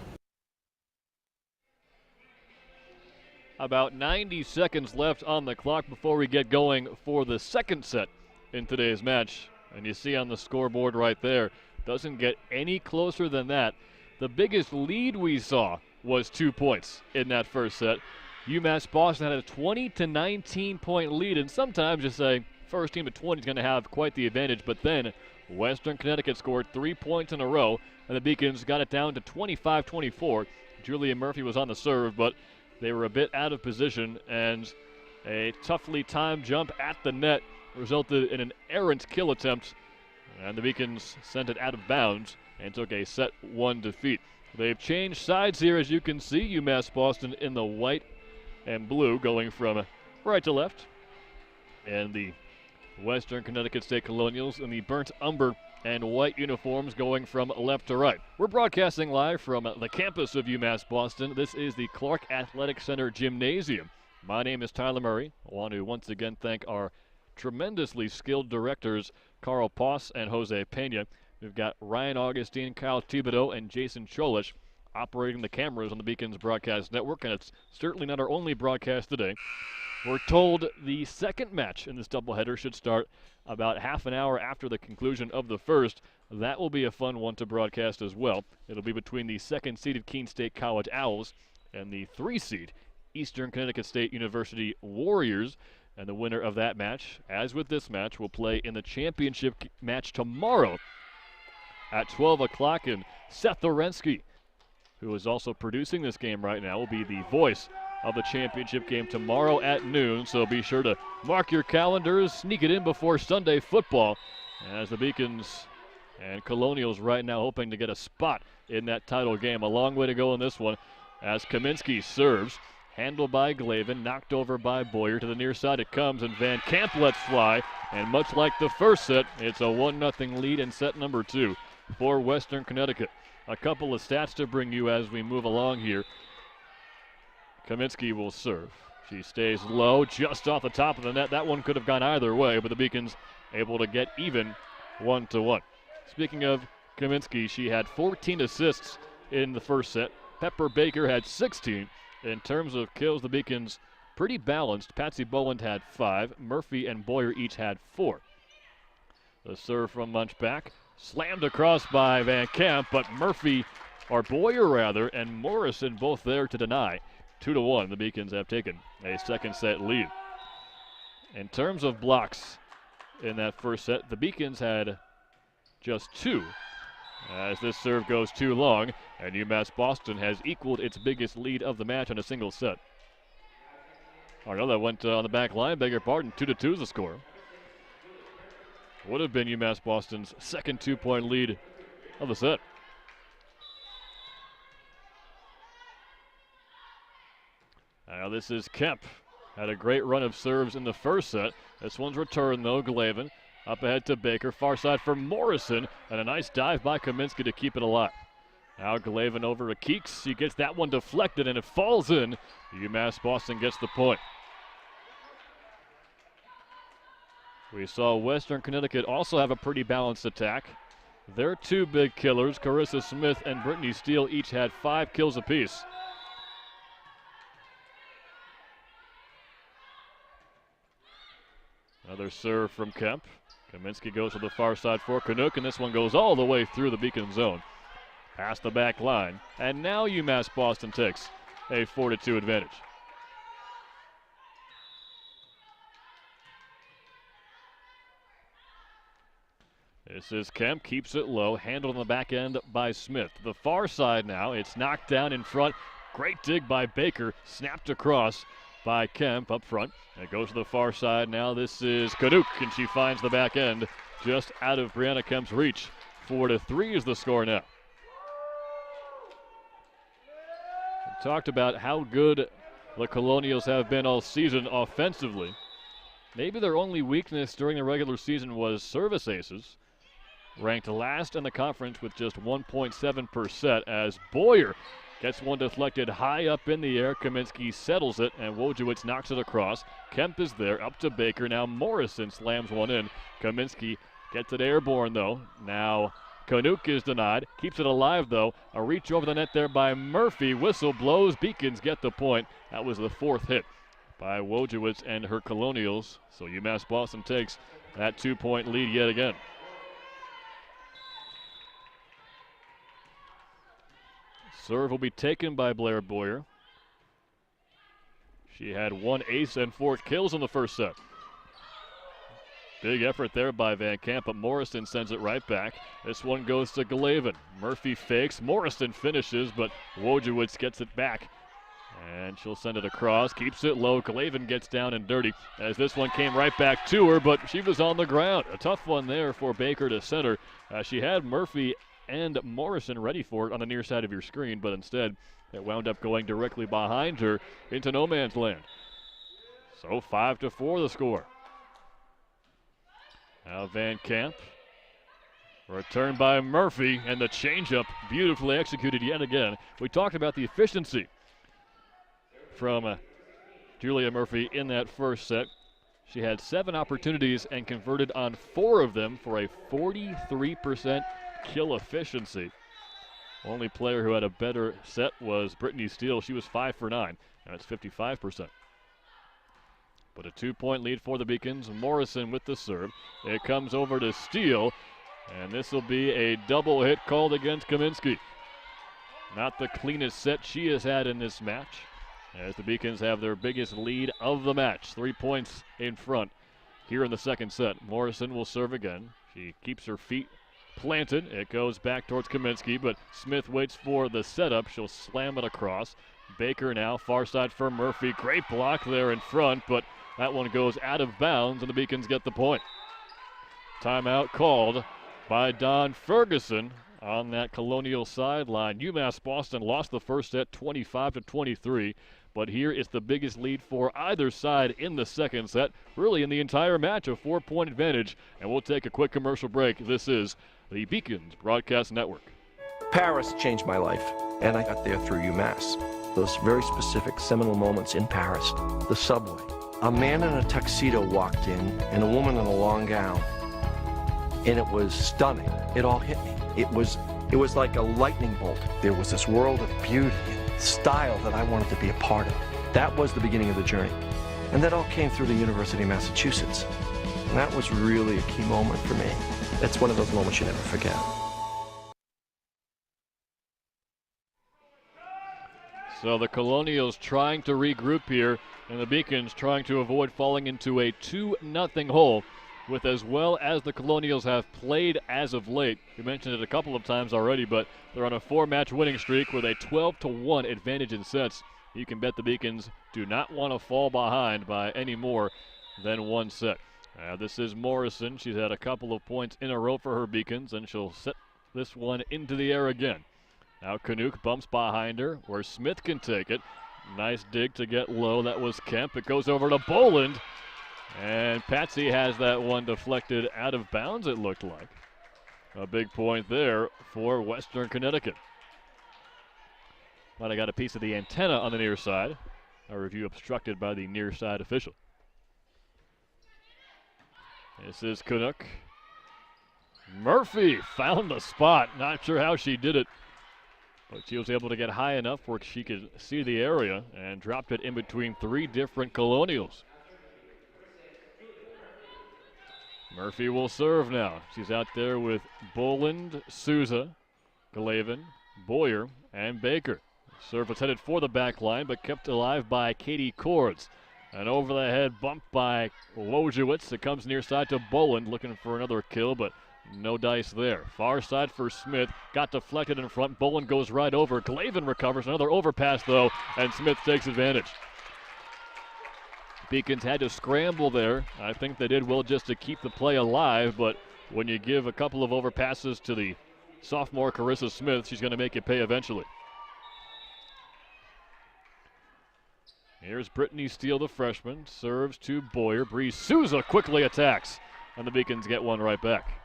About 90 seconds left on the clock before we get going for the second set in today's match. And you see on the scoreboard right there, doesn't get any closer than that. The biggest lead we saw was 2 points in that first set. UMass Boston had a 20-19 point lead, and sometimes you say first team at 20 is going to have quite the advantage, but then Western Connecticut scored 3 points in a row, and the Beacons got it down to 25-24. Julia Murphy was on the serve, but they were a bit out of position, and a toughly timed jump at the net resulted in an errant kill attempt, and the Beacons sent it out of bounds and took a set 1 defeat. They've changed sides here, as you can see. UMass Boston in the white and blue, going from right to left, and the Western Connecticut State Colonials in the burnt umber and white uniforms going from left to right. We're broadcasting live from the campus of UMass Boston. This is the Clark Athletic Center Gymnasium. My name is Tyler Murray. I want to once again thank our tremendously skilled directors, Carl Poss and Jose Pena. We've got Ryan Augustine, Kyle Thibodeau, and Jason Cholish operating the cameras on the Beacons Broadcast Network, and it's certainly not our only broadcast today. We're told the second match in this doubleheader should start about half an hour after the conclusion of the first. That will be a fun one to broadcast as well. It'll be between the second-seeded Keene State College Owls and the 3-seed Eastern Connecticut State University Warriors. And the winner of that match, as with this match, will play in the championship match tomorrow at 12 o'clock. And Seth Orensky, who is also producing this game right now, will be the voice of the championship game tomorrow at noon. So be sure to mark your calendars, sneak it in before Sunday football, as the Beacons and Colonials right now hoping to get a spot in that title game. A long way to go in this one, as Kaminsky serves. Handled by Glavin, knocked over by Boyer. To the near side it comes, and Van Camp lets fly. And much like the first set, it's a 1-0 lead in set number 2 for Western Connecticut. A couple of stats to bring you as we move along here. Kaminsky will serve. She stays low, just off the top of the net. That one could have gone either way, but the Beacons able to get even 1-1. Speaking of Kaminsky, she had 14 assists in the first set. Pepper Baker had 16. In terms of kills, the Beacons pretty balanced. Patsy Boland had 5. Murphy and Boyer each had 4. The serve from Munchback, slammed across by Van Camp, but Murphy, or Boyer rather, and Morrison both there to deny. 2-1, the Beacons have taken a second set lead. In terms of blocks in that first set, the Beacons had just 2. As this serve goes too long, and UMass Boston has equaled its biggest lead of the match on a single set. Oh no, that went on the back line, beg your pardon. 2-2 is the score. Would have been UMass Boston's second 2-point lead of the set. Now this is Kemp. Had a great run of serves in the first set. This one's returned though, Glavin. Up ahead to Baker, far side for Morrison, and a nice dive by Kaminsky to keep it alive. Now Glavin over to Keeks. He gets that one deflected, and it falls in. UMass Boston gets the point. We saw Western Connecticut also have a pretty balanced attack. Their two big killers, Carissa Smith and Brittany Steele, each had 5 kills apiece. Another serve from Kemp. Kaminsky goes to the far side for Canuck, and this one goes all the way through the Beacon zone. Past the back line. And now UMass Boston takes a 4-2 advantage. This is Kemp, keeps it low, handled on the back end by Smith. The far side now, it's knocked down in front. Great dig by Baker, snapped across by Kemp up front. It goes to the far side now. This is Canuck, and she finds the back end just out of Brianna Kemp's reach. 4-3 is the score now. We talked about how good the Colonials have been all season offensively. Maybe their only weakness during the regular season was service aces. Ranked last in the conference with just 1.7 per set as Boyer gets one deflected high up in the air. Kaminsky settles it, and Wojciech knocks it across. Kemp is there, up to Baker. Now Morrison slams one in. Kaminsky gets it airborne, though. Now Canuck is denied. Keeps it alive, though. A reach over the net there by Murphy. Whistle blows. Beacons get the point. That was the 4th hit by Wojciech and her Colonials. So UMass Boston takes that 2-point lead yet again. Serve will be taken by Blair Boyer. She had 1 ace and 4 kills in the first set. Big effort there by Van Camp, but Morrison sends it right back. This one goes to Glavin. Murphy fakes. Morrison finishes, but Wojciech gets it back. And she'll send it across, keeps it low. Glavin gets down and dirty as this one came right back to her, but she was on the ground. A tough one there for Baker to center. She had Murphy and Morrison ready for it on the near side of your screen, but instead it wound up going directly behind her into no man's land. So 5-4 the score. Now Van Camp. Return by Murphy, and the changeup beautifully executed yet again. We talked about the efficiency from Julia Murphy in that first set. She had 7 opportunities and converted on 4 of them for a 43% kill efficiency. Only player who had a better set was Brittany Steele. She was 5 for 9. That's 55%. But a 2-point lead for the Beacons. Morrison with the serve. It comes over to Steele, and this will be a double hit called against Kaminsky. Not the cleanest set she has had in this match, as the Beacons have their biggest lead of the match. 3 points in front here in the second set. Morrison will serve again. She keeps her feet planted. It goes back towards Kaminsky, but Smith waits for the setup. She'll slam it across. Baker now, far side for Murphy. Great block there in front, but that one goes out of bounds, and the Beacons get the point. Timeout called by Don Ferguson on that Colonial sideline. UMass Boston lost the first set 25-23, but here is the biggest lead for either side in the second set, really in the entire match, a 4-point advantage, and we'll take a quick commercial break. This is the Beacons Broadcast Network. Paris changed my life, and I got there through UMass. Those very specific seminal moments in Paris, the subway. A man in a tuxedo walked in, and a woman in a long gown, and it was stunning. It all hit me. It was like a lightning bolt. There was this world of beauty and style that I wanted to be a part of. That was the beginning of the journey. And that all came through the University of Massachusetts. And that was really a key moment for me. That's one of those moments you never forget. So the Colonials trying to regroup here, and the Beacons trying to avoid falling into a 2-0 hole. With as well as the Colonials have played as of late. We mentioned it a couple of times already, but they're on a 4-match winning streak with a 12-1 advantage in sets. You can bet the Beacons do not want to fall behind by any more than 1 set. This is Morrison. She's had a couple of points in a row for her Beacons, and she'll set this one into the air again. Now Canuck bumps behind her where Smith can take it. Nice dig to get low. That was Kemp. It goes over to Boland. And Patsy has that one deflected out of bounds, it looked like. A big point there for Western Connecticut. Might have got a piece of the antenna on the near side. A review obstructed by the near side official. This is Canuck. Murphy found the spot. Not sure how she did it, but she was able to get high enough where she could see the area and dropped it in between 3 different Colonials. Murphy will serve now. She's out there with Boland, Souza, Glavin, Boyer, and Baker. Serve was headed for the back line, but kept alive by Katie Cords. An over the head bump by Wojciech. It comes near side to Boland, looking for another kill, but no dice there. Far side for Smith. Got deflected in front. Boland goes right over. Glavin recovers. Another overpass, though, and Smith takes advantage. Beacons had to scramble there. I think they did well just to keep the play alive, but when you give a couple of overpasses to the sophomore Carissa Smith, she's going to make you pay eventually. Here's Brittany Steele, the freshman. Serves to Boyer. Bree Souza quickly attacks, and the Beacons get one right back.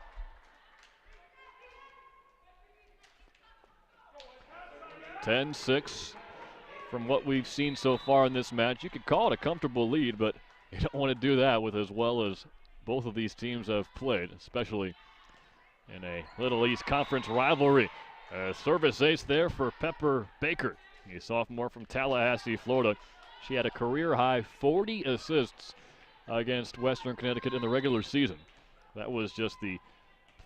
(10-6) from what we've seen so far in this match. You could call it a comfortable lead, but you don't want to do that with as well as both of these teams have played, especially in a Little East Conference rivalry. Service ace there for Pepper Baker, a sophomore from Tallahassee, Florida. She had a career-high 40 assists against Western Connecticut in the regular season. That was just the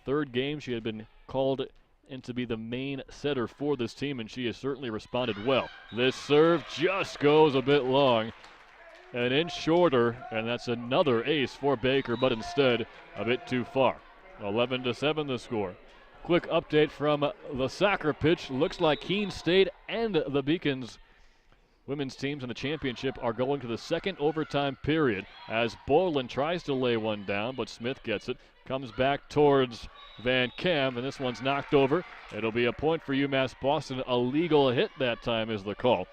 3rd game she had been called in to be the main setter for this team, and she has certainly responded well. This serve just goes a bit long, an inch shorter, and that's another ace for Baker, but instead a bit too far. 11-7 the score. Quick update from the soccer pitch. Looks like Keene State and the Beacons women's teams in the championship are going to the second overtime period as Boland tries to lay one down, but Smith gets it. Comes back towards Van Kam, and this one's knocked over. It'll be a point for UMass Boston. A legal hit that time is the call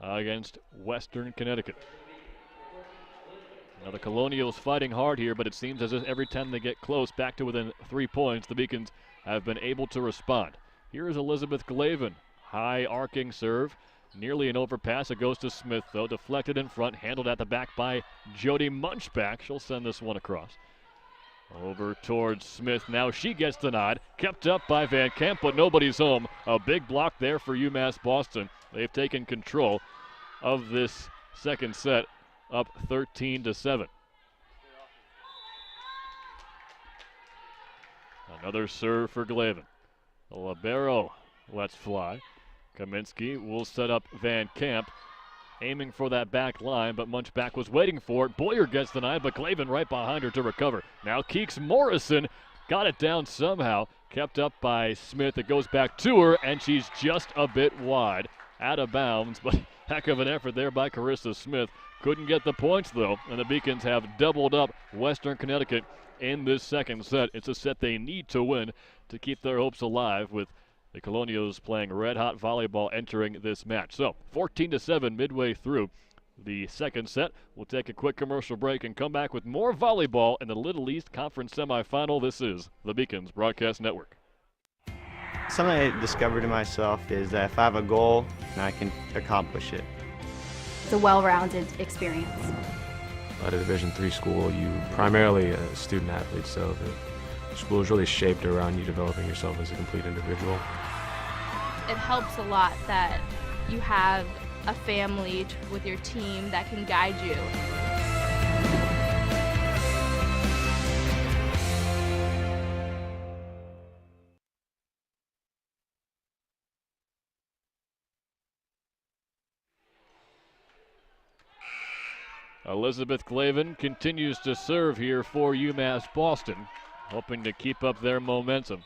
against Western Connecticut. Now the Colonials fighting hard here, but it seems as if every time they get close, back to within 3 points, the Beacons have been able to respond. Here is Elizabeth Glavin. High arcing serve. Nearly an overpass. It goes to Smith, though. Deflected in front. Handled at the back by Jody Munchback. She'll send this one across. Over towards Smith. Now she gets denied. Kept up by Van Kamp, but nobody's home. A big block there for UMass Boston. They've taken control of this second set, up 13-7. Another serve for Glavin. The libero lets fly. Kaminsky will set up Van Kamp, aiming for that back line, but Munchback was waiting for it. Boyer gets denied, but Glavin right behind her to recover. Now Keeks Morrison got it down somehow, kept up by Smith. It goes back to her, and she's just a bit wide, out of bounds, but heck of an effort there by Carissa Smith. Couldn't get the points, though, and the Beacons have doubled up Western Connecticut in this second set. It's a set they need to win to keep their hopes alive, with the Colonials playing red-hot volleyball entering this match. So 14-7 midway through the second set. We'll take a quick commercial break and come back with more volleyball in the Little East Conference semifinal. This is the Beacons Broadcast Network. Something I discovered in myself is that if I have a goal, I can accomplish it. It's a well-rounded experience. At a Division III school, you primarily a student athlete, so the school is really shaped around you developing yourself as a complete individual. It helps a lot that you have a family with your team that can guide you. Elizabeth Glavin continues to serve here for UMass Boston, hoping to keep up their momentum.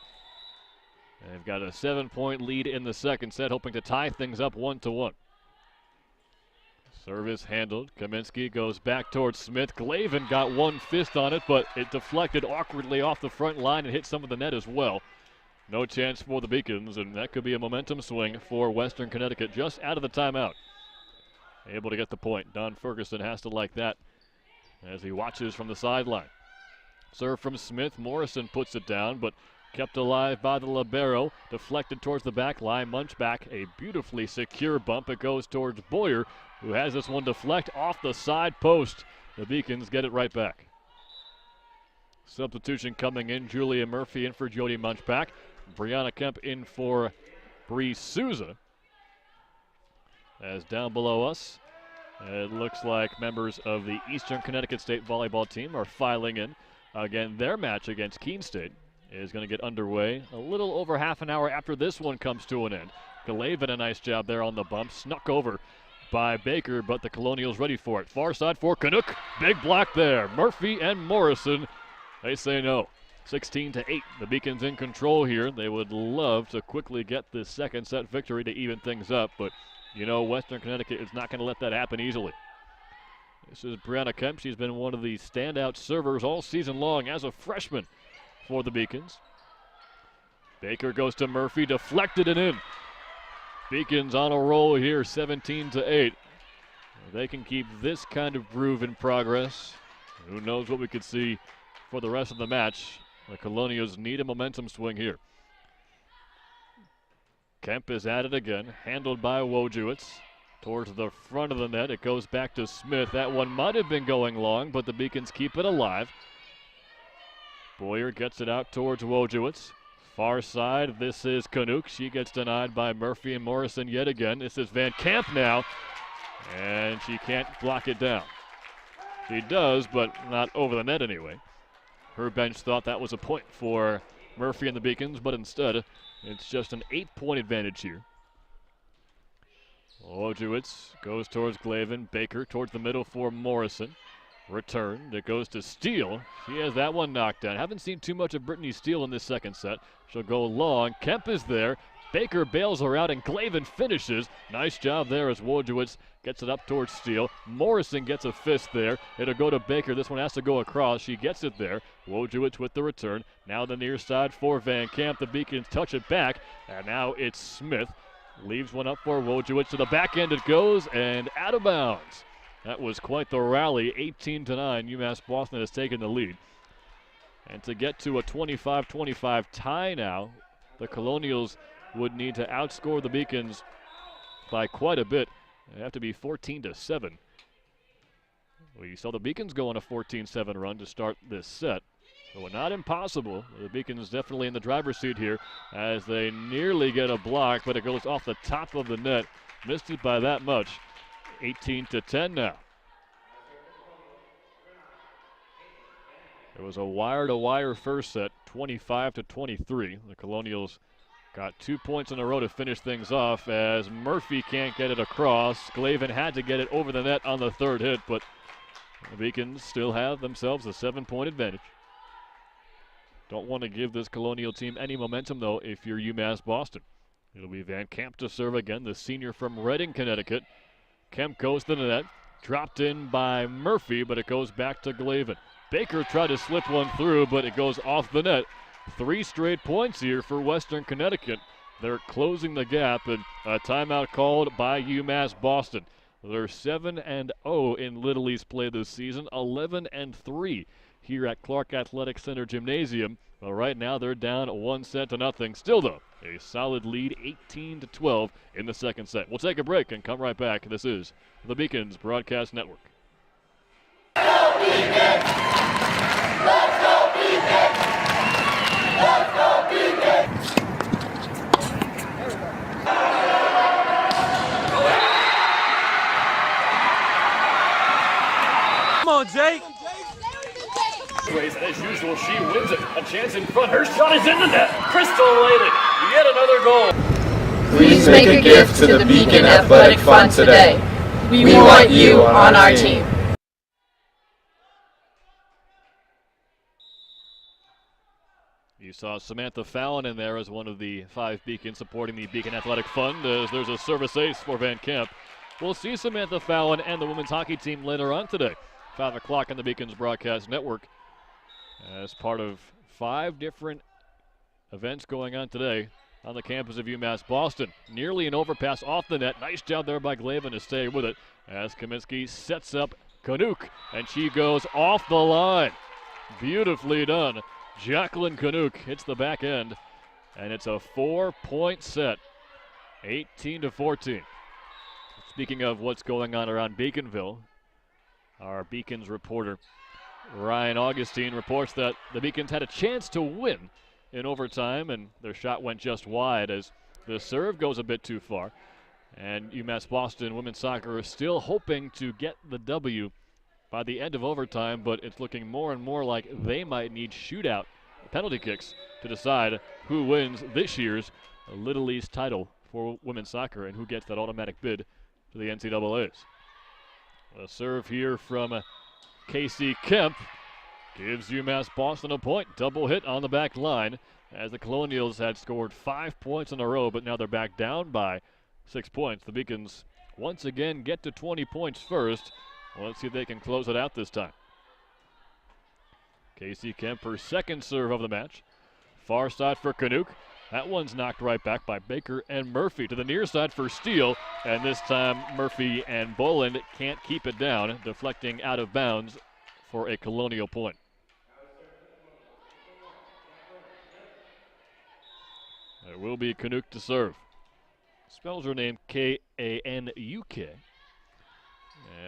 They've got a 7-point lead in the second set, hoping to tie things up 1-1. Service handled. Kaminsky goes back towards Smith. Glavin got one fist on it, but it deflected awkwardly off the front line and hit some of the net as well. No chance for the Beacons, and that could be a momentum swing for Western Connecticut just out of the timeout. Able to get the point. Don Ferguson has to like that as he watches from the sideline. Serve from Smith. Morrison puts it down, but kept alive by the libero. Deflected towards the back line. Munchback, a beautifully secure bump. It goes towards Boyer, who has this one deflect off the side post. The Beacons get it right back. Substitution coming in, Julia Murphy in for Jody Munchback. Brianna Kemp in for Bree Souza. As down below us, it looks like members of the Eastern Connecticut State volleyball team are filing in. Again, their match against Keene State is going to get underway a little over half an hour after this one comes to an end. Glavin, a nice job there on the bump, snuck over by Baker, but the Colonials ready for it. Far side for Canuck, big block there. Murphy and Morrison, they say no. 16-8, the Beacons in control here. They would love to quickly get this second set victory to even things up, but you know Western Connecticut is not going to let that happen easily. This is Brianna Kemp. She's been one of the standout servers all season long as a freshman for the Beacons. Baker goes to Murphy, deflected and in. Beacons on a roll here, 17-8. They can keep this kind of groove in progress. Who knows what we could see for the rest of the match. The Colonials need a momentum swing here. Kemp is at it again, handled by Wojewicz. Towards the front of the net, it goes back to Smith. That one might have been going long, but the Beacons keep it alive. Boyer gets it out towards Wojewicz. Far side, this is Canuck. She gets denied by Murphy and Morrison yet again. This is Van Camp now, and she can't block it down. She does, but not over the net anyway. Her bench thought that was a point for Murphy and the Beacons, but instead, it's just an 8-point advantage here. Wojewicz goes towards Glavin. Baker towards the middle for Morrison. Returned. It goes to Steele. She has that one knocked down. Haven't seen too much of Brittany Steele in this second set. She'll go long. Kemp is there. Baker bails her out, and Glavin finishes. Nice job there as Wojewicz gets it up towards Steele. Morrison gets a fist there. It'll go to Baker. This one has to go across. She gets it there. Wojewicz with the return. Now the near side for Van Camp. The Beacons touch it back, and now it's Smith. Leaves one up for Wojewicz. To the back end it goes, and out of bounds. That was quite the rally. 18-9, UMass Boston has taken the lead. And to get to a 25-25 tie now, the Colonials would need to outscore the Beacons by quite a bit. They have to be 14-7. We saw the Beacons go on a 14-7 run to start this set. So not impossible. The Beacons definitely in the driver's seat here as they nearly get a block, but it goes off the top of the net. Missed it by that much. 18-10 now. It was a wire-to-wire first set, 25-23. The Colonials got 2 points in a row to finish things off as Murphy can't get it across. Glavin had to get it over the net on the third hit, but the Beacons still have themselves a 7-point advantage. Don't want to give this Colonial team any momentum, though, if you're UMass Boston. It'll be Van Camp to serve again, the senior from Reading, Connecticut. Kemp goes to the net, dropped in by Murphy, but it goes back to Glavin. Baker tried to slip one through, but it goes off the net. 3 straight points here for Western Connecticut. They're closing the gap, and a timeout called by UMass Boston. They're 7-0 in Little East play this season, 11-3 here at Clark Athletic Center Gymnasium. Well, right now they're down 1-0. Still, though, a solid lead, 18-12 in the second set. We'll take a break and come right back. This is the Beacons Broadcast Network. Go Beacons! Let's go Beacons! Let's go Beacons! Come on, Jake! As usual, she wins it. A chance in front. Her shot is in the net. Crystal Lady, yet another goal. Please make a gift to the Beacon Athletic Fund today. We want you on our team. You saw Samantha Fallon in there as one of the 5 Beacons supporting the Beacon Athletic Fund as there's a service ace for Van Camp. We'll see Samantha Fallon and the women's hockey team later on today. 5 o'clock on the Beacons Broadcast Network as part of 5 different events going on today on the campus of UMass Boston. Nearly an overpass off the net. Nice job there by Glavin to stay with it as Kaminsky sets up Canuck, and she goes off the line. Beautifully done. Jacqueline Canuck hits the back end, and it's a 4-point set, 18-14. Speaking of what's going on around Beaconville, our Beacons reporter Ryan Augustine reports that the Beacons had a chance to win in overtime, and their shot went just wide as the serve goes a bit too far. And UMass Boston women's soccer is still hoping to get the W by the end of overtime, but it's looking more and more like they might need shootout penalty kicks to decide who wins this year's Little East title for women's soccer and who gets that automatic bid to the NCAAs. A serve here from Casey Kemp gives UMass Boston a point. Double hit on the back line as the Colonials had scored 5 points in a row, but now they're back down by 6 points. The Beacons once again get to 20 points first. Well, let's see if they can close it out this time. Casey Kemp, her second serve of the match. Far side for Canuck. That one's knocked right back by Baker and Murphy to the near side for Steele. And this time Murphy and Boland can't keep it down, deflecting out of bounds for a Colonial point. It will be Canuck to serve. Spells her name K-A-N-U-K.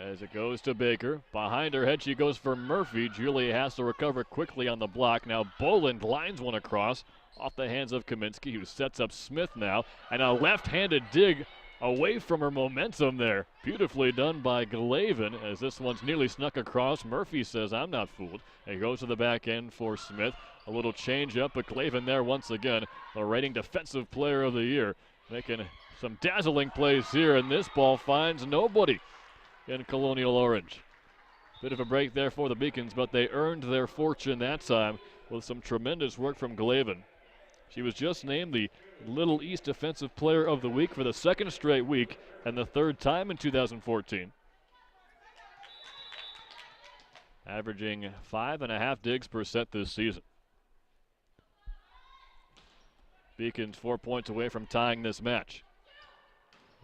As it goes to Baker. Behind her head she goes for Murphy. Julia has to recover quickly on the block. Now Boland lines one across off the hands of Kaminsky, who sets up Smith now. And a left-handed dig away from her momentum there. Beautifully done by Glavin as this one's nearly snuck across. Murphy says, I'm not fooled. And goes to the back end for Smith. A little change up, but Glavin there once again. The reigning defensive player of the year. Making some dazzling plays here, and this ball finds nobody in Colonial Orange. Bit of a break there for the Beacons, but they earned their fortune that time with some tremendous work from Glavin. She was just named the Little East Defensive Player of the Week for the second straight week and the third time in 2014. Averaging 5.5 digs per set this season. Beacons 4 points away from tying this match.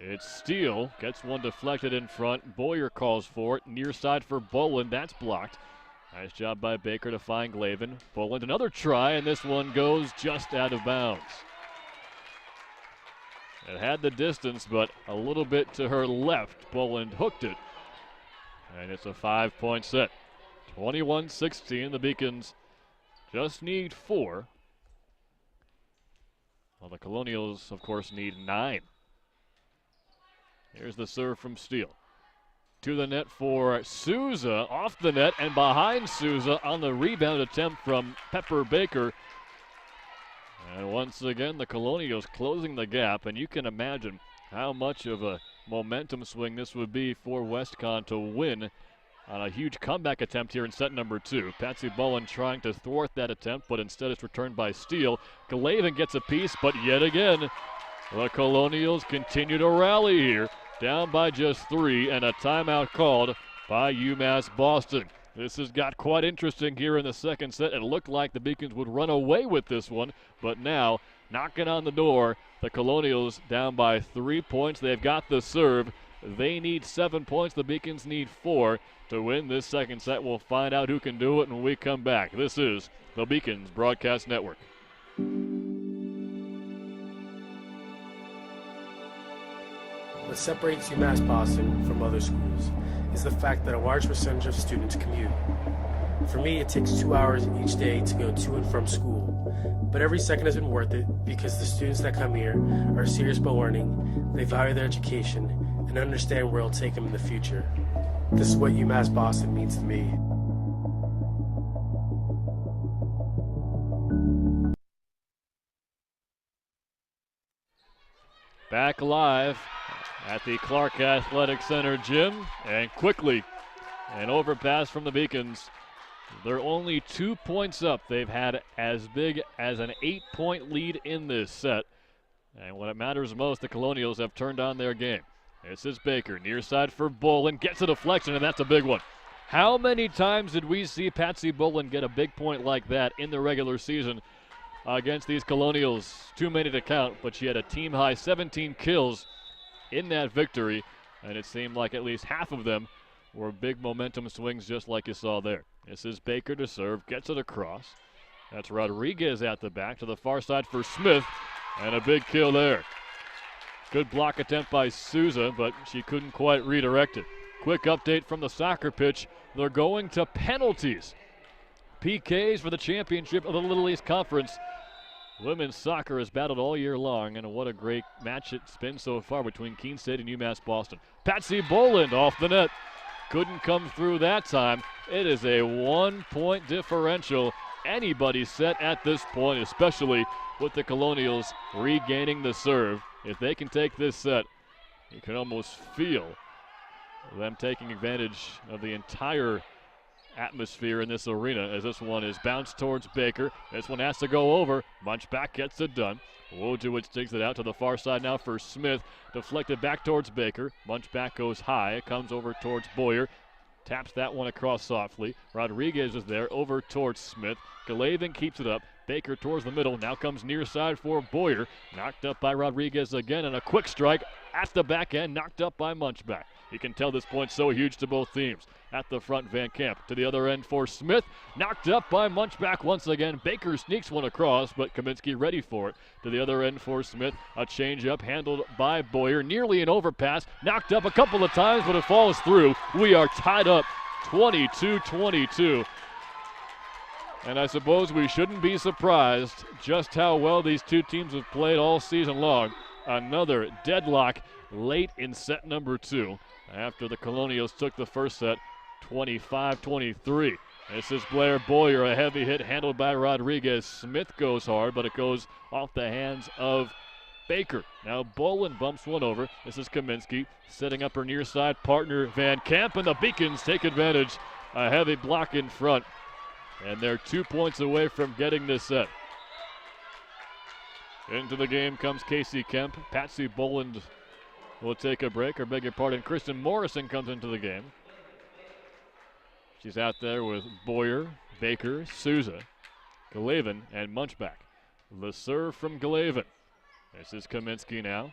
It's Steele, gets one deflected in front. Boyer calls for it, near side for Boland, that's blocked. Nice job by Baker to find Glavin. Boland another try, and this one goes just out of bounds. It had the distance, but a little bit to her left. Boland hooked it, and it's a 5-point set. 21-16, the Beacons just need 4. Well, the Colonials, of course, need 9. Here's the serve from Steele. To the net for Souza, off the net and behind Souza on the rebound attempt from Pepper Baker. And once again, the Colonials closing the gap, and you can imagine how much of a momentum swing this would be for WestConn to win on a huge comeback attempt here in set number 2. Patsy Bowen trying to thwart that attempt, but instead it's returned by Steele. Glavin gets a piece, but yet again, the Colonials continue to rally here, down by just 3, and a timeout called by UMass Boston. This has got quite interesting here in the second set. It looked like the Beacons would run away with this one, but now, knocking on the door, the Colonials down by 3 points. They've got the serve. They need 7 points. The Beacons need 4 to win this second set. We'll find out who can do it when we come back. This is the Beacons Broadcast Network. What separates UMass Boston from other schools is the fact that a large percentage of students commute. For me, it takes 2 hours each day to go to and from school, but every second has been worth it because the students that come here are serious about learning, they value their education, and understand where it'll take them in the future. This is what UMass Boston means to me. Back live at the Clark Athletic Center gym, and quickly an overpass from the Beacons. They're only 2 points up. They've had as big as an 8-point lead in this set, and when it matters most, the Colonials have turned on their game. This is Baker, near side for Boland, gets a deflection, and that's a big one. How many times did we see Patsy Boland get a big point like that in the regular season against these Colonials? Too many to count, but she had a team-high 17 kills in that victory, and it seemed like at least half of them were big momentum swings just like you saw there. This is Baker to serve, gets it across. That's Rodriguez at the back to the far side for Smith, and a big kill there. Good block attempt by Souza, but she couldn't quite redirect it. Quick update from the soccer pitch. They're going to penalties PKs for the championship of the Little East Conference. Women's soccer has battled all year long, and what a great match it's been so far between Keene State and UMass Boston. Patsy Boland off the net. Couldn't come through that time. It is a 1-point differential. Anybody's set at this point, especially with the Colonials regaining the serve. If they can take this set, you can almost feel them taking advantage of the entire atmosphere in this arena as this one is bounced towards Baker. This one has to go over. Munchback gets it done. Wojciech digs it out to the far side now for Smith. Deflected back towards Baker. Munchback goes high. It comes over towards Boyer. Taps that one across softly. Rodriguez is there over towards Smith. Galavin keeps it up. Baker towards the middle. Now comes near side for Boyer. Knocked up by Rodriguez again, and a quick strike at the back end. Knocked up by Munchback. You can tell this point's so huge to both teams. At the front, Van Camp to the other end for Smith. Knocked up by Munchback once again. Baker sneaks one across, but Kaminsky ready for it. To the other end for Smith. A change-up handled by Boyer. Nearly an overpass. Knocked up a couple of times, but it falls through. We are tied up 22-22. And I suppose we shouldn't be surprised just how well these two teams have played all season long. Another deadlock late in set number 2 after the Colonials took the first set 25-23. This is Blair Boyer, a heavy hit handled by Rodriguez. Smith goes hard, but it goes off the hands of Baker. Now Boland bumps one over. This is Kaminsky setting up her near side partner Van Camp, and the Beacons take advantage. A heavy block in front, and they're 2 points away from getting this set. Into the game comes Casey Kemp. Patsy Boland will take a break, or beg your pardon, Kristen Morrison comes into the game. She's out there with Boyer, Baker, Souza, Galavin, and Munchback. The serve from Galavin. This is Kaminsky now.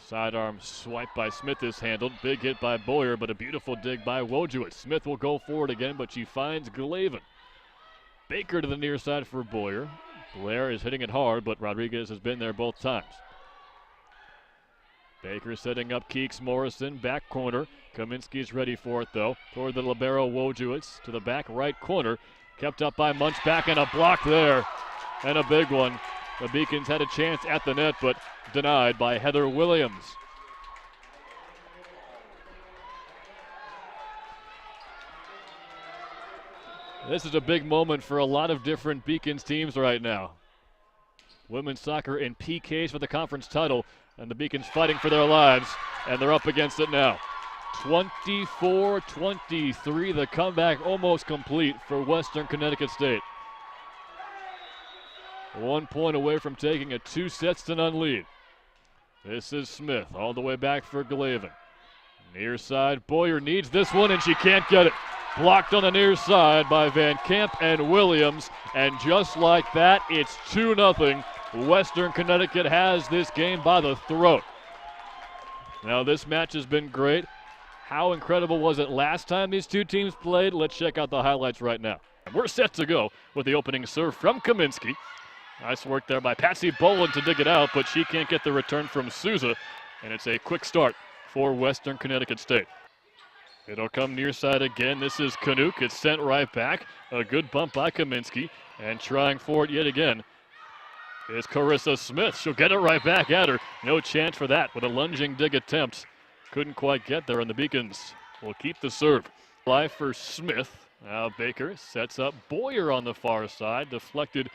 Sidearm swipe by Smith is handled. Big hit by Boyer, but a beautiful dig by Wojciech. Smith will go forward again, but she finds Galavin. Baker to the near side for Boyer. Blair is hitting it hard, but Rodriguez has been there both times. Baker setting up Keeks Morrison, back corner. Kaminsky's ready for it, though. Toward the libero Wojciech to the back right corner. Kept up by Munchback, and a block there. And a big one. The Beacons had a chance at the net, but denied by Heather Williams. This is a big moment for a lot of different Beacons teams right now. Women's soccer in PKs for the conference title, and the Beacons fighting for their lives, and they're up against it now. 24-23, the comeback almost complete for Western Connecticut State. 1 point away from taking a 2-0 lead. This is Smith all the way back for Galavin. Near side, Boyer needs this one, and she can't get it. Blocked on the near side by Van Camp and Williams, and just like that, it's 2-0. Western Connecticut has this game by the throat. Now this match has been great. How incredible was it last time these two teams played? Let's check out the highlights right now. We're set to go with the opening serve from Kaminsky. Nice work there by Patsy Boland to dig it out, but she can't get the return from Souza, and it's a quick start for Western Connecticut State. It'll come near side again. This is Canuck. It's sent right back. A good bump by Kaminsky, and trying for it yet again is Carissa Smith. She'll get it right back at her. No chance for that with a lunging dig attempt. Couldn't quite get there, and the Beacons will keep the serve. Live for Smith. Now Baker sets up Boyer on the far side. Deflected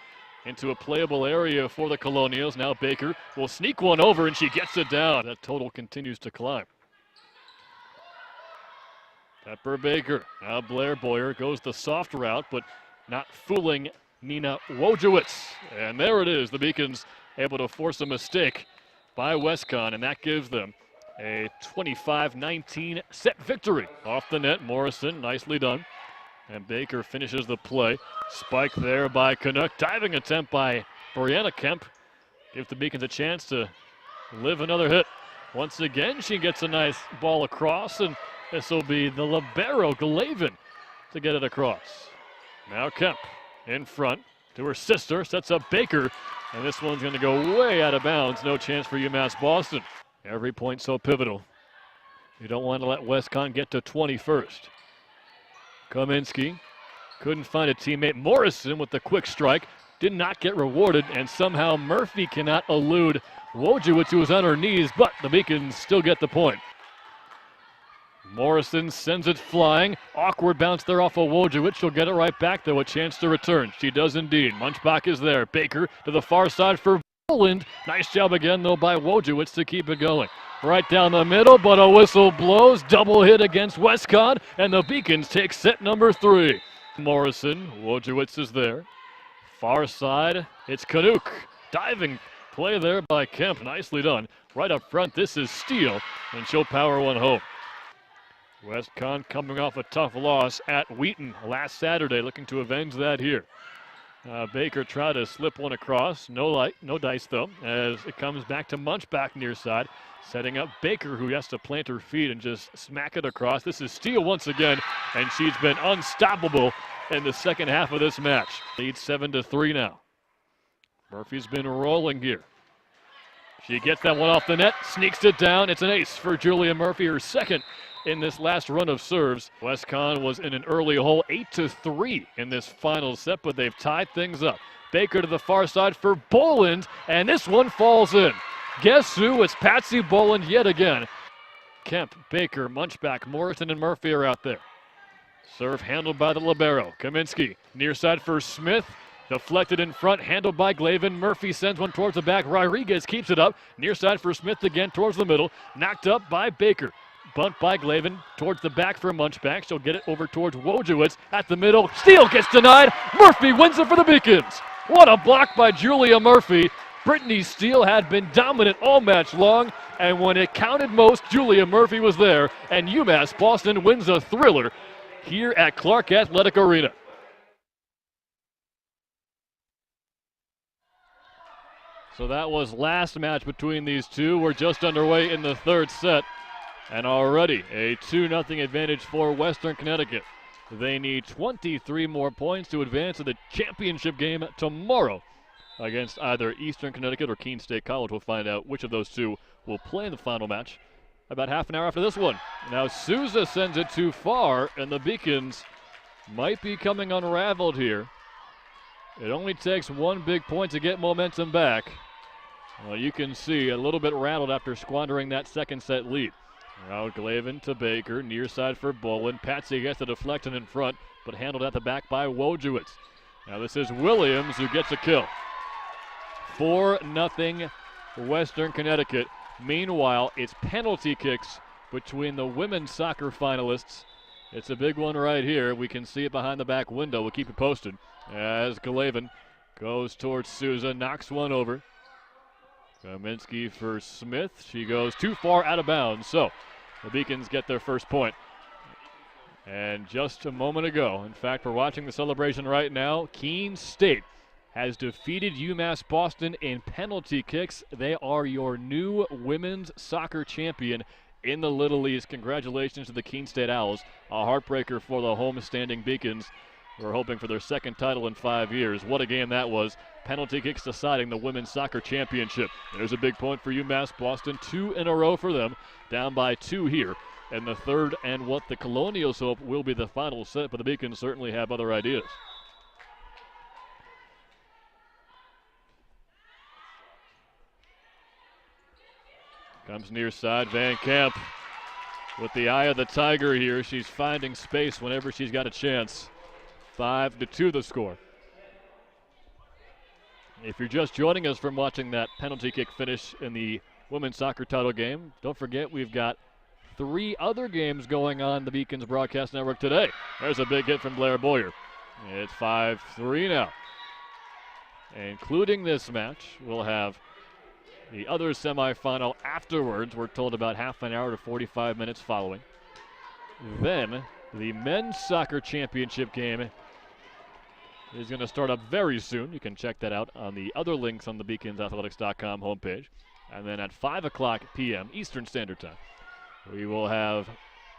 into a playable area for the Colonials. Now Baker will sneak one over, and she gets it down. That total continues to climb. Pepper Baker. Now Blair Boyer goes the soft route, but not fooling Nina Wojciech. And there it is. The Beacons able to force a mistake by WestConn, and that gives them a 25-19 set victory. Off the net, Morrison, nicely done. And Baker finishes the play. Spike there by Canuck. Diving attempt by Brianna Kemp. Give the Beacons a chance to live another hit. Once again, she gets a nice ball across, and this will be the libero, Galavin, to get it across. Now Kemp in front to her sister, sets up Baker, and this one's going to go way out of bounds. No chance for UMass Boston. Every point so pivotal. You don't want to let WestConn get to 20 first. Kaminsky Couldn't find a teammate. Morrison with the quick strike. Did not get rewarded, and somehow Murphy cannot elude Wojciech, who was on her knees, but the Beacons still get the point. Morrison sends it flying. Awkward bounce there off of Wojciech. She'll get it right back, though. A chance to return. She does indeed. Munchbach is there. Baker to the far side for Boland. Nice job again, though, by Wojciech to keep it going. Right down the middle, but a whistle blows. Double hit against Westcott, and the Beacons take set number 3. Morrison, Wojciech is there. Far side, it's Canuck. Diving play there by Kemp. Nicely done. Right up front, this is Steele, and she'll power one home. Westcott coming off a tough loss at Wheaton last Saturday, looking to avenge that here. Baker tried to slip one across. No dice, though, as it comes back to Munchbach near side, setting up Baker, who has to plant her feet and just smack it across. This is Steele once again, and she's been unstoppable in the second half of this match. Leads 7-3 now. Murphy's been rolling here. She gets that one off the net, sneaks it down. It's an ace for Julia Murphy, her second in this last run of serves. Westcott was in an early hole, 8-3 in this final set, but they've tied things up. Baker to the far side for Boland, and this one falls in. Guess who? It's Patsy Boland yet again. Kemp, Baker, Munchbach, Morrison, and Murphy are out there. Serve handled by the libero. Kaminsky, near side for Smith. Deflected in front, handled by Glavin. Murphy sends one towards the back. Rodriguez keeps it up. Near side for Smith again towards the middle. Knocked up by Baker. Bunt by Glavin towards the back for Munchbach. She'll get it over towards Wojciech at the middle. Steele gets denied. Murphy wins it for the Beacons. What a block by Julia Murphy. Brittany Steele had been dominant all match long, and when it counted most, Julia Murphy was there, and UMass Boston wins a thriller here at Clark Athletic Arena. So that was last match between these two. We're just underway in the third set. And already a 2-0 advantage for Western Connecticut. They need 23 more points to advance to the championship game tomorrow against either Eastern Connecticut or Keene State College. We'll find out which of those two will play in the final match about half an hour after this one. Now Souza sends it too far, and the Beacons might be coming unraveled here. It only takes one big point to get momentum back. Well, you can see a little bit rattled after squandering that second set lead. Now Glavin to Baker, near side for Boland. Patsy gets the deflection in front, but handled at the back by Wojciech. Now this is Williams who gets a kill. 4-0 Western Connecticut. Meanwhile, it's penalty kicks between the women's soccer finalists. It's a big one right here. We can see it behind the back window. We'll keep it posted as Glavin goes towards Souza, knocks one over. Kaminsky for Smith. She goes too far out of bounds, so the Beacons get their first point. And just a moment ago, in fact, we're watching the celebration right now, Keene State has defeated UMass Boston in penalty kicks. They are your new women's soccer champion in the Little East. Congratulations to the Keene State Owls. A heartbreaker for the home-standing Beacons. We're hoping for their second title in 5 years. What a game that was. Penalty kicks deciding the women's soccer championship. There's a big point for UMass Boston. 2 in a row for them. Down by 2 here in the third, and what the Colonials hope will be the final set, but the Beacons certainly have other ideas. Comes near side, Van Camp with the eye of the tiger here. She's finding space whenever she's got a chance. 5-2 the score. If you're just joining us from watching that penalty kick finish in the women's soccer title game, don't forget we've got 3 other games going on the Beacons Broadcast Network today. There's a big hit from Blair Boyer. It's 5-3 now. Including this match, we'll have the other semifinal afterwards. We're told about half an hour to 45 minutes following. Then the men's soccer championship game is going to start up very soon. You can check that out on the other links on the beaconsathletics.com homepage. And then at 5 o'clock p.m. Eastern Standard Time, we will have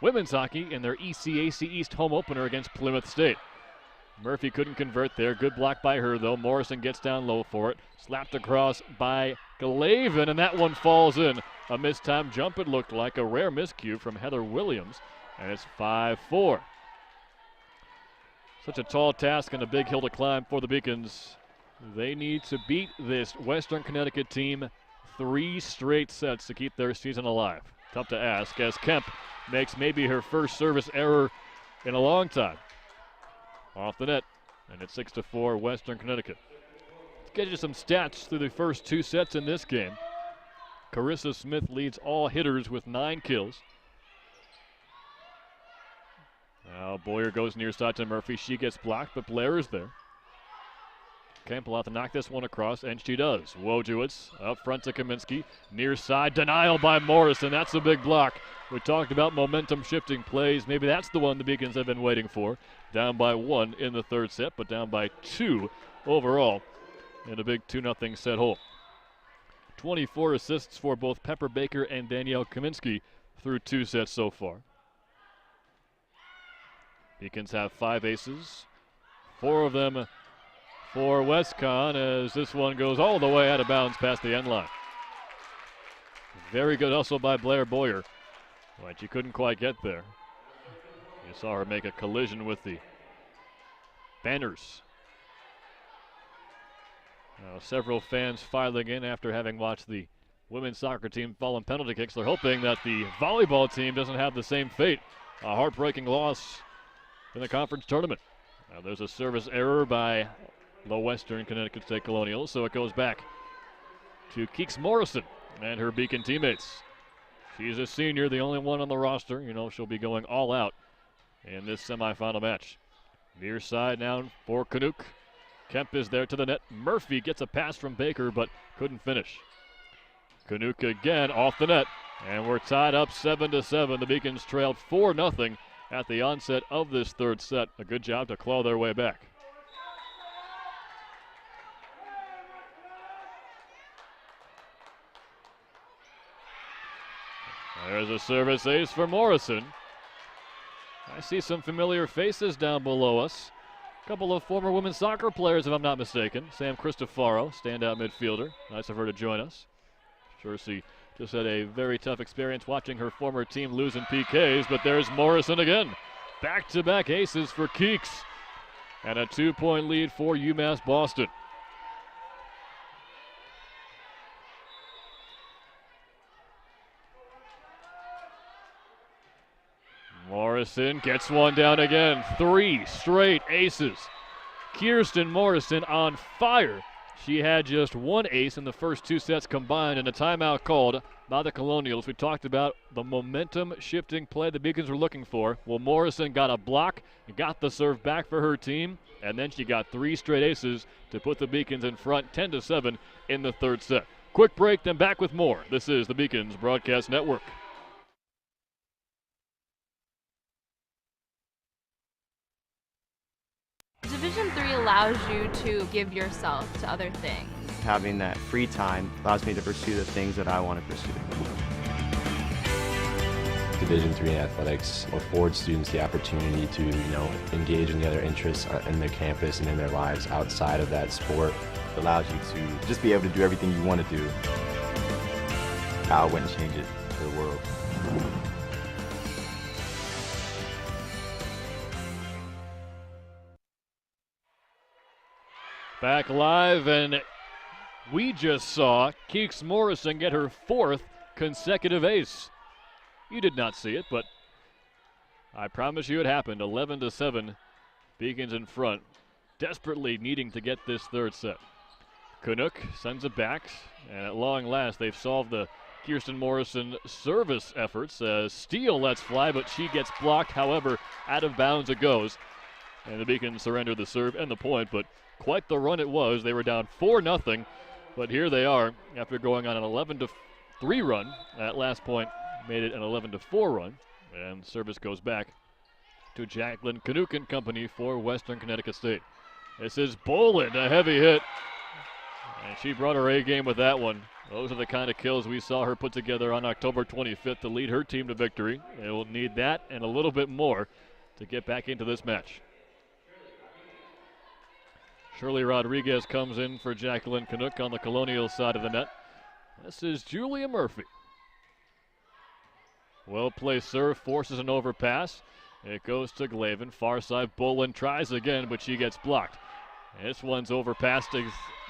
women's hockey in their ECAC East home opener against Plymouth State. Murphy couldn't convert there. Good block by her, though. Morrison gets down low for it. Slapped across by Glavin, and that one falls in. A mistimed jump, it looked like. A rare miscue from Heather Williams, and it's 5-4. Such a tall task and a big hill to climb for the Beacons. They need to beat this Western Connecticut team 3 straight sets to keep their season alive. Tough to ask as Kemp makes maybe her first service error in a long time. Off the net, and it's 6-4 Western Connecticut. Let's get you some stats through the first 2 sets in this game. Carissa Smith leads all hitters with 9 kills. Now Boyer goes near side to Murphy. She gets blocked, but Blair is there. Kemp will have to knock this one across, and she does. Wojewicz up front to Kaminsky. Near side, denial by Morrison. That's a big block. We talked about momentum shifting plays. Maybe that's the one the Beacons have been waiting for. Down by 1 in the third set, but down by 2 overall in a big 2-0 set hole. 24 assists for both Pepper Baker and Danielle Kaminsky through 2 sets so far. Beacons have 5 aces, 4 of them for West Conn as this one goes all the way out of bounds past the end line. Very good hustle by Blair Boyer, but she couldn't quite get there. You saw her make a collision with the banners. Now, several fans filing in after having watched the women's soccer team fall on penalty kicks. They're hoping that the volleyball team doesn't have the same fate. A heartbreaking loss in the conference tournament. Now there's a service error by the Western Connecticut State Colonials, so it goes back to Keeks Morrison and her Beacon teammates. She's a senior, the only one on the roster. You know she'll be going all out in this semifinal match. Near side now for Canuck. Kemp is there to the net. Murphy gets a pass from Baker, but couldn't finish. Canuck again off the net, and we're tied up 7-7. The Beacons trailed 4-0 at the onset of this third set. A good job to claw their way back. There's a service ace for Morrison. I see some familiar faces down below us. A couple of former women's soccer players, if I'm not mistaken. Sam Cristofaro, standout midfielder. Nice of her to join us. Sure, she just had a very tough experience watching her former team lose in PKs, but there's Morrison again. Back-to-back aces for Keeks. And a 2-point lead for UMass Boston. Morrison gets one down again. 3 straight aces. Kirsten Morrison on fire. She had just 1 ace in the first 2 sets combined, and a timeout called by the Colonials. We talked about the momentum shifting play the Beacons were looking for. Well, Morrison got a block, got the serve back for her team, and then she got 3 straight aces to put the Beacons in front 10-7 in the third set. Quick break, then back with more. This is the Beacons Broadcast Network. Division III allows you to give yourself to other things. Having that free time allows me to pursue the things that I want to pursue. Division III athletics affords students the opportunity to, engage in the other interests in their campus and in their lives outside of that sport. It allows you to just be able to do everything you want to do. I wouldn't change it for the world. Back live, and we just saw Keeks Morrison get her 4th consecutive ace. You did not see it, but I promise you it happened. 11-7, Beacons in front, desperately needing to get this third set. Canuck sends it back, and at long last they've solved the Kirsten Morrison service efforts. Steele lets fly, but she gets blocked. However, out of bounds it goes, and the Beacons surrender the serve and the point, but quite the run it was. They were down 4-0, but here they are after going on an 11-3 run. That last point made it an 11-4 run, and service goes back to Jacqueline Canuck and company for Western Connecticut State. This is Boland, a heavy hit, and she brought her A game with that one. Those are the kind of kills we saw her put together on October 25th to lead her team to victory. They will need that and a little bit more to get back into this match. Shirley Rodriguez comes in for Jacqueline Canuck on the Colonial side of the net. This is Julia Murphy. Well-placed serve, forces an overpass, It goes to Glavin. Far side, Bolin tries again, but she gets blocked. This one's over past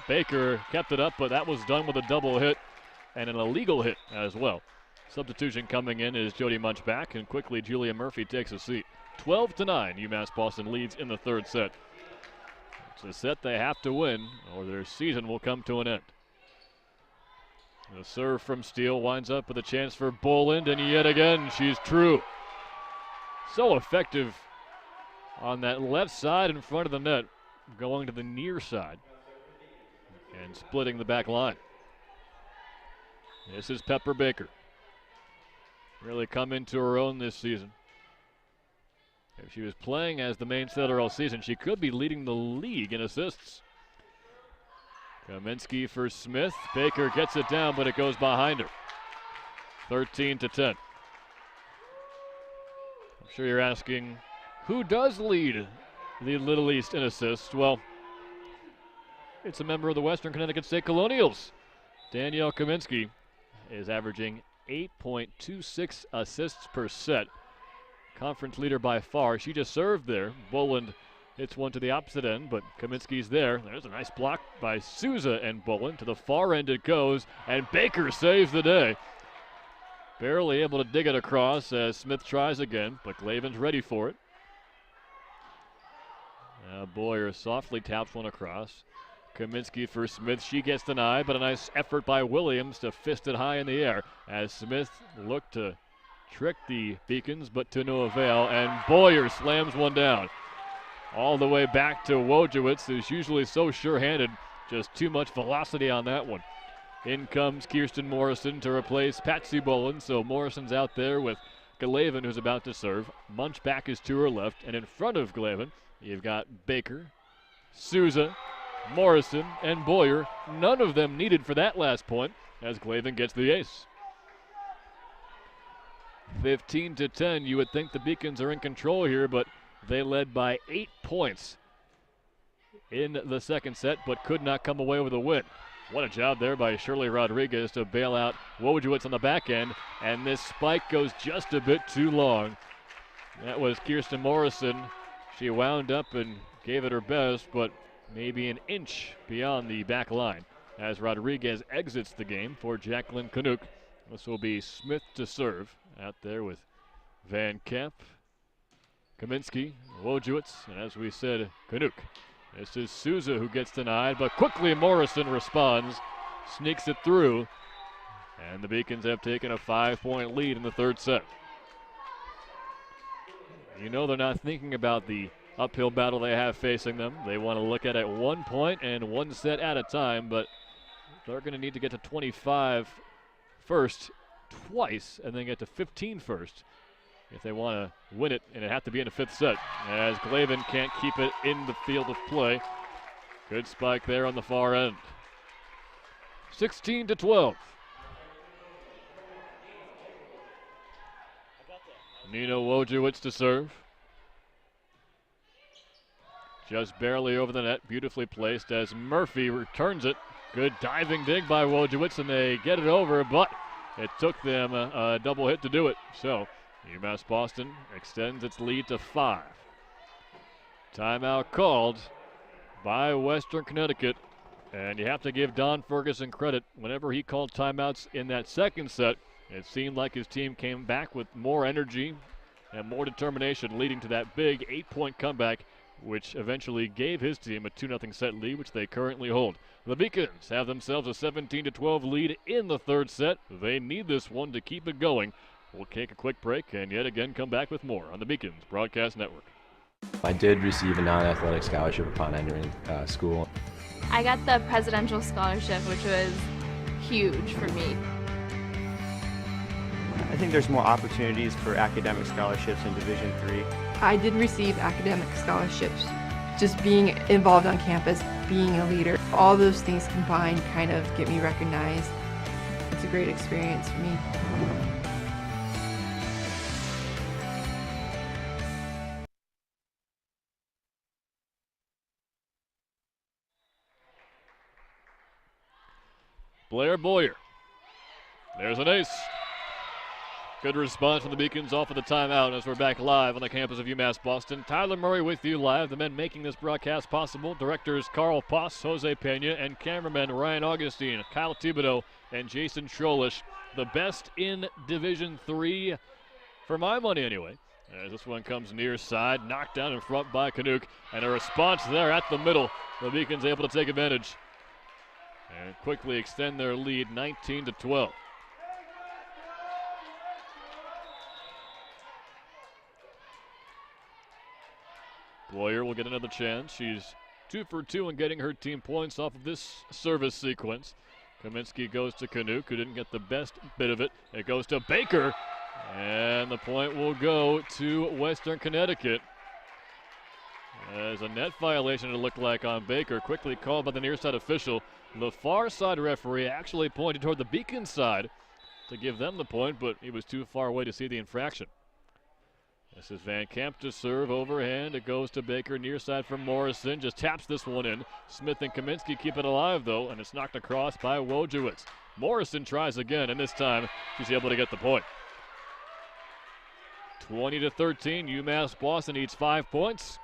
Baker, kept it up, but that was done with a double hit and an illegal hit as well. Substitution coming in is Jody Munch back, and quickly Julia Murphy takes a seat. 12-9, UMass Boston leads in the third set. It's a set they have to win, or their season will come to an end. The serve from Steele winds up with a chance for Boland, and yet again she's true. So effective on that left side in front of the net, going to the near side and splitting the back line. This is Pepper Baker. Really come into her own this season. If she was playing as the main setter all season, she could be leading the league in assists. Kaminsky for Smith. Baker gets it down, but it goes behind her. 13-10. I'm sure you're asking, who does lead the Little East in assists? Well, it's a member of the Western Connecticut State Colonials. Danielle Kaminsky is averaging 8.26 assists per set. Conference leader by far. She just served there. Boland hits one to the opposite end, but Kaminsky's there. There's a nice block by Souza and Boland. To the far end it goes, and Baker saves the day. Barely able to dig it across as Smith tries again, but Glavin's ready for it. Boyer softly taps one across. Kaminsky for Smith. She gets denied, but a nice effort by Williams to fist it high in the air as Smith looked to trick the Beacons, but to no avail, and Boyer slams one down. All the way back to Wojciech, who's usually so sure-handed. Just too much velocity on that one. In comes Kirsten Morrison to replace Patsy Boland, so Morrison's out there with Glavin, who's about to serve. Munch back is to her left, and in front of Glavin, you've got Baker, Souza, Morrison, and Boyer. None of them needed for that last point as Glavin gets the ace. 15-10, you would think the Beacons are in control here, but they led by 8 points in the second set, but could not come away with a win. What a job there by Shirley Rodriguez to bail out Wojciech on the back end, and this spike goes just a bit too long. That was Kirsten Morrison. She wound up and gave it her best, but maybe an inch beyond the back line as Rodriguez exits the game for Jacqueline Canuck. This will be Smith to serve out there with Van Kamp, Kaminsky, Wojciech, and as we said, Canuck. This is Souza who gets denied, but quickly Morrison responds, sneaks it through, and the Beacons have taken a 5-point lead in the third set. You know they're not thinking about the uphill battle they have facing them. They want to look at it 1 point and one set at a time, but they're going to need to get to 25 first twice and then get to 15 first if they want to win it, and it have to be in the fifth set as Glavin can't keep it in the field of play. Good spike there on the far end. 16-12. Nina Wojciech to serve. Just barely over the net, beautifully placed as Murphy returns it. Good diving dig by Wojciech, and they get it over, but it took them a double hit to do it. So UMass Boston extends its lead to 5. Timeout called by Western Connecticut, and you have to give Don Ferguson credit. Whenever he called timeouts in that second set, it seemed like his team came back with more energy and more determination, leading to that big 8-point comeback, which eventually gave his team a 2-0 set lead, which they currently hold. The Beacons have themselves a 17-12 lead in the third set. They need this one to keep it going. We'll take a quick break and yet again come back with more on the Beacons Broadcast Network. I did receive a non-athletic scholarship upon entering school. I got the presidential scholarship, which was huge for me. I think there's more opportunities for academic scholarships in Division III. I did receive academic scholarships. Just being involved on campus, being a leader, all those things combined kind of get me recognized. It's a great experience for me. Blair Boyer. There's an ace. Good response from the Beacons off of the timeout as we're back live on the campus of UMass Boston. Tyler Murray with you live. The men making this broadcast possible. Directors Carl Poss, Jose Pena, and cameramen Ryan Augustine, Kyle Thibodeau, and Jason Trolish. The best in Division III, for my money anyway. As this one comes near side, knocked down in front by Canuck, and a response there at the middle. The Beacons able to take advantage and quickly extend their lead 19-12. Boyer will get another chance. She's 2 for 2 in getting her team points off of this service sequence. Kaminsky goes to Canuck, who didn't get the best bit of it. It goes to Baker, and the point will go to Western Connecticut. As a net violation it looked like on Baker, quickly called by the near side official. The far side referee actually pointed toward the Beacon side to give them the point, but he was too far away to see the infraction. This is Van Camp to serve, overhand. It goes to Baker, near side from Morrison. Just taps this one in. Smith and Kaminsky keep it alive, though, and it's knocked across by Wojciech. Morrison tries again, and this time she's able to get the point. 20-13, UMass Boston needs 5 points.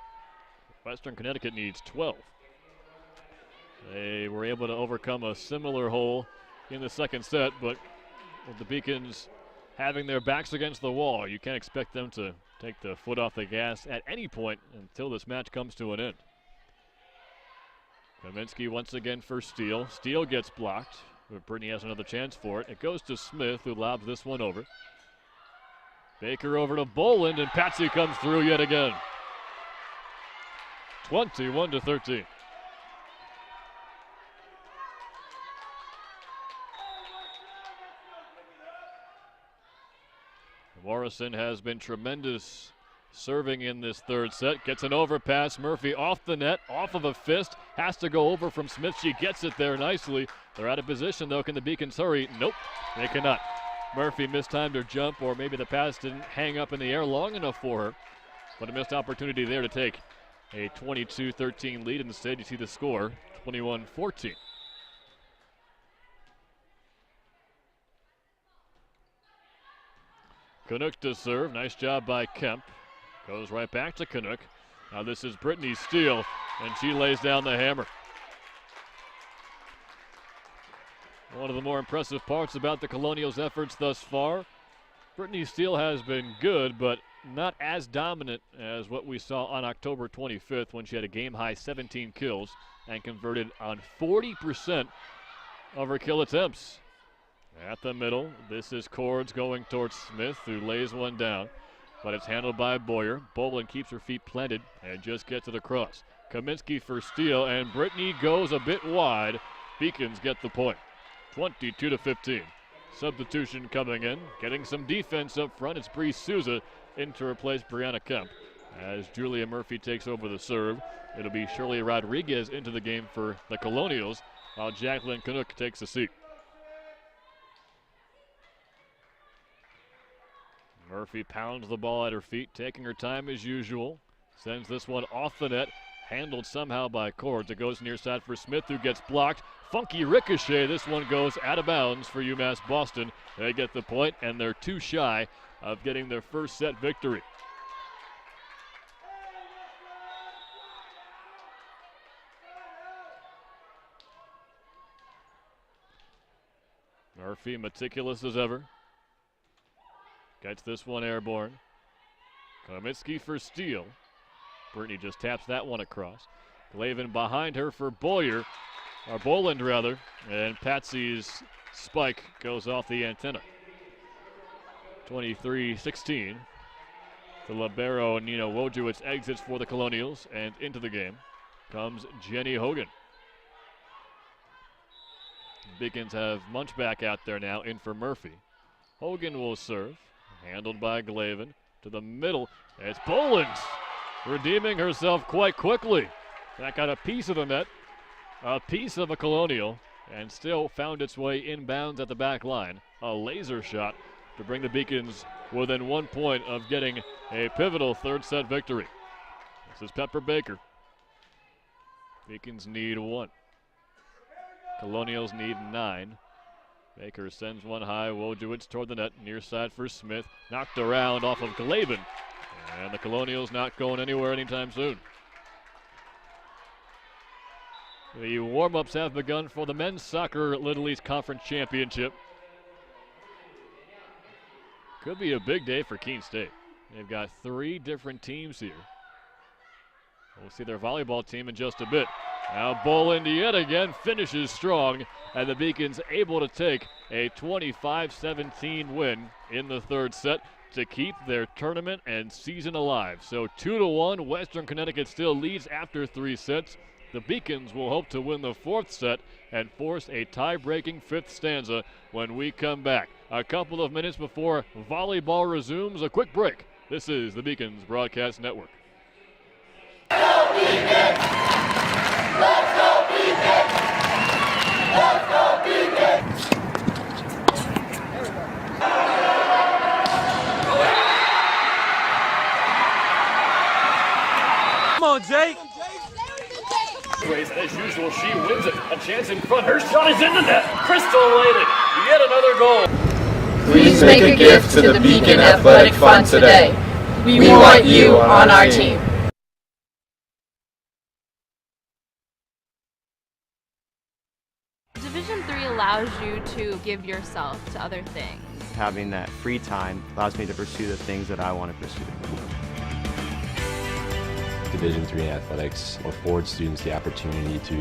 Western Connecticut needs 12. They were able to overcome a similar hole in the second set, but with the Beacons having their backs against the wall, you can't expect them to take the foot off the gas at any point until this match comes to an end. Kaminsky once again for Steele. Steele gets blocked, but Brittany has another chance for it. It goes to Smith, who lobs this one over. Baker over to Boland, and Patsy comes through yet again. 21-13. Morrison has been tremendous serving in this third set. Gets an overpass. Murphy off the net, off of a fist. Has to go over from Smith. She gets it there nicely. They're out of position, though. Can the Beacons hurry? Nope, they cannot. Murphy mistimed her jump, or maybe the pass didn't hang up in the air long enough for her. But a missed opportunity there to take a 22-13 lead. Instead, you see the score, 21-14. Canuck to serve. Nice job by Kemp. Goes right back to Canuck. Now this is Brittany Steele, and she lays down the hammer. One of the more impressive parts about the Colonials' efforts thus far, Brittany Steele has been good, but not as dominant as what we saw on October 25th when she had a game-high 17 kills and converted on 40% of her kill attempts. At the middle, this is Cords going towards Smith, who lays one down, but it's handled by Boyer. Boland keeps her feet planted and just gets it across. Kaminsky for Steele, and Brittany goes a bit wide. Beacons get the point, 22-15. Substitution coming in, getting some defense up front. It's Bree Souza in to replace Brianna Kemp. As Julia Murphy takes over the serve, it'll be Shirley Rodriguez into the game for the Colonials, while Jacqueline Canuck takes a seat. Murphy pounds the ball at her feet, taking her time as usual. Sends this one off the net, handled somehow by Cords. It goes near side for Smith, who gets blocked. Funky ricochet. This one goes out of bounds for UMass Boston. They get the point, and they're too shy of getting their first set victory. Murphy meticulous as ever. Gets this one airborne. Kaminsky for Steele. Brittany just taps that one across. Glavin behind her for Boyer, or Boland rather, and Patsy's spike goes off the antenna. 23-16. The libero Nina Wojciech exits for the Colonials, and into the game comes Jenny Hogan. Beacons have Munchback out there now in for Murphy. Hogan will serve. Handled by Glavin to the middle. It's Boland redeeming herself quite quickly. That got a piece of the net, a piece of a Colonial, and still found its way inbounds at the back line. A laser shot to bring the Beacons within 1 point of getting a pivotal third set victory. This is Pepper Baker. Beacons need 1. Colonials need 9. Baker sends one high. Wojciech toward the net. Near side for Smith. Knocked around off of Glaben. And the Colonials not going anywhere anytime soon. The warm-ups have begun for the men's soccer Little East Conference Championship. Could be a big day for Keene State. They've got 3 different teams here. We'll see their volleyball team in just a bit. Now Boland yet again finishes strong, and the Beacons able to take a 25-17 win in the third set to keep their tournament and season alive. So 2-1, Western Connecticut still leads after 3 sets. The Beacons will hope to win the 4th set and force a tie-breaking 5th stanza when we come back. A couple of minutes before volleyball resumes, a quick break. This is the Beacons Broadcast Network. Go Beacons! Let's go Beacons! Let's go Beacons! Come on, Jake! As usual, she wins it. A chance in front. Her shot is in the net. Crystal laid it. Yet another goal. Please make a gift to the Beacon Athletic Fund today. We want you on our team. Division III allows you to give yourself to other things. Having that free time allows me to pursue the things that I want to pursue. Division III athletics affords students the opportunity to,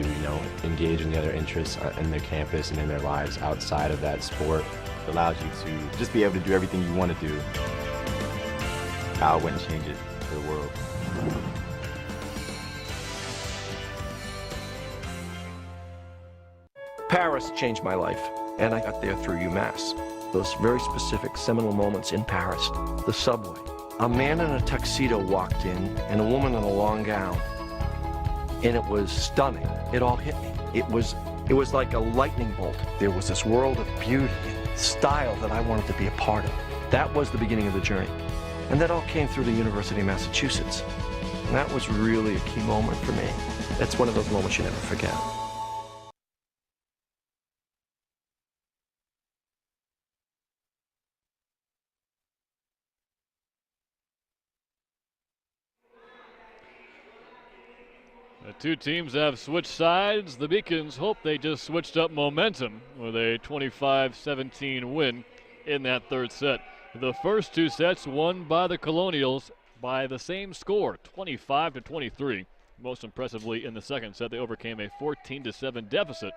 engage in the other interests in their campus and in their lives outside of that sport. It allows you to just be able to do everything you want to do. I wouldn't change it for the world. Paris changed my life, and I got there through UMass. Those very specific seminal moments in Paris, the subway. A man in a tuxedo walked in, and a woman in a long gown. And it was stunning. It all hit me. It was like a lightning bolt. There was this world of beauty and style that I wanted to be a part of. That was the beginning of the journey. And that all came through the University of Massachusetts. And that was really a key moment for me. That's one of those moments you never forget. The two teams have switched sides. The Beacons hope they just switched up momentum with a 25-17 win in that third set. The first 2 sets won by the Colonials by the same score, 25-23. Most impressively in the second set, they overcame a 14-7 deficit.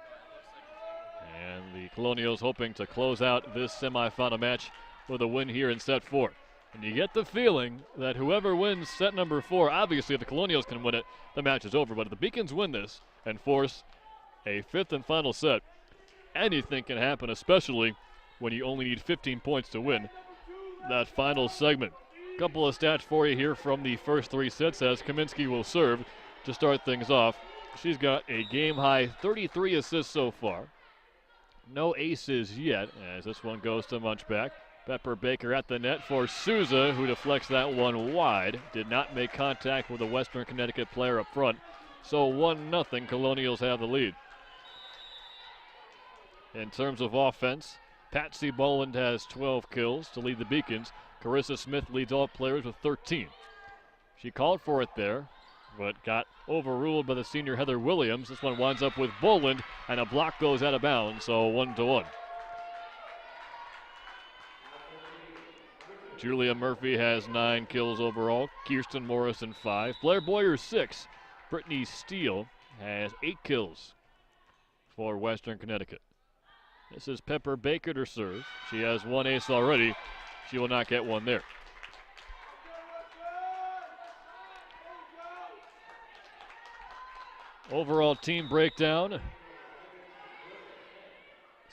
And the Colonials hoping to close out this semifinal match with a win here in set 4. And you get the feeling that whoever wins set number 4, obviously if the Colonials can win it, the match is over. But if the Beacons win this and force a 5th and final set, anything can happen, especially when you only need 15 points to win that final segment. Couple of stats for you here from the first 3 sets as Kaminsky will serve to start things off. She's got a game-high 33 assists so far. No aces yet as this one goes to Munchback. Pepper Baker at the net for Souza, who deflects that one wide. Did not make contact with a Western Connecticut player up front. So 1-0, Colonials have the lead. In terms of offense, Patsy Boland has 12 kills to lead the Beacons. Carissa Smith leads all players with 13. She called for it there, but got overruled by the senior Heather Williams. This one winds up with Boland, and a block goes out of bounds, so 1-1. Julia Murphy has 9 kills overall. Kirsten Morrison 5. Blair Boyer 6. Brittany Steele has 8 kills for Western Connecticut. This is Pepper Baker to serve. She has 1 ace already. She will not get one there. Overall team breakdown.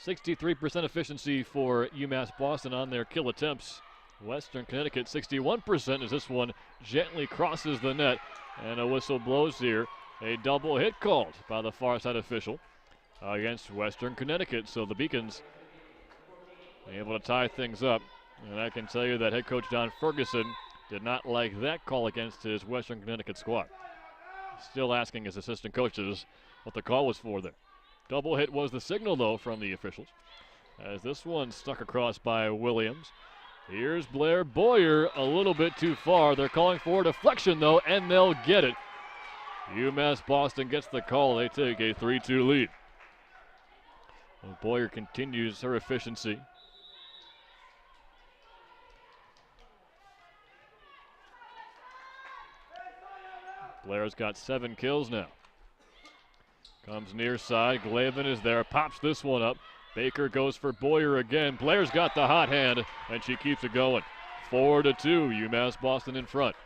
63% efficiency for UMass Boston on their kill attempts. Western Connecticut 61% as this one gently crosses the net, and a whistle blows here. A double hit called by the far side official against Western Connecticut. So the Beacons able to tie things up, and I can tell you that head coach Don Ferguson did not like that call against his Western Connecticut squad. Still asking his assistant coaches what the call was for there. Double hit was the signal though from the officials. as this one stuck across by Williams. Here's Blair Boyer, a little bit too far. They're calling for a deflection, though, and they'll get it. UMass Boston gets the call. They take a 3-2 lead. Well, Boyer continues her efficiency. Blair's got 7 kills now. Comes near side. Glavin is there. Pops this one up. Baker goes for Boyer again. Blair's got the hot hand, and she keeps it going. 4-2, UMass Boston in front.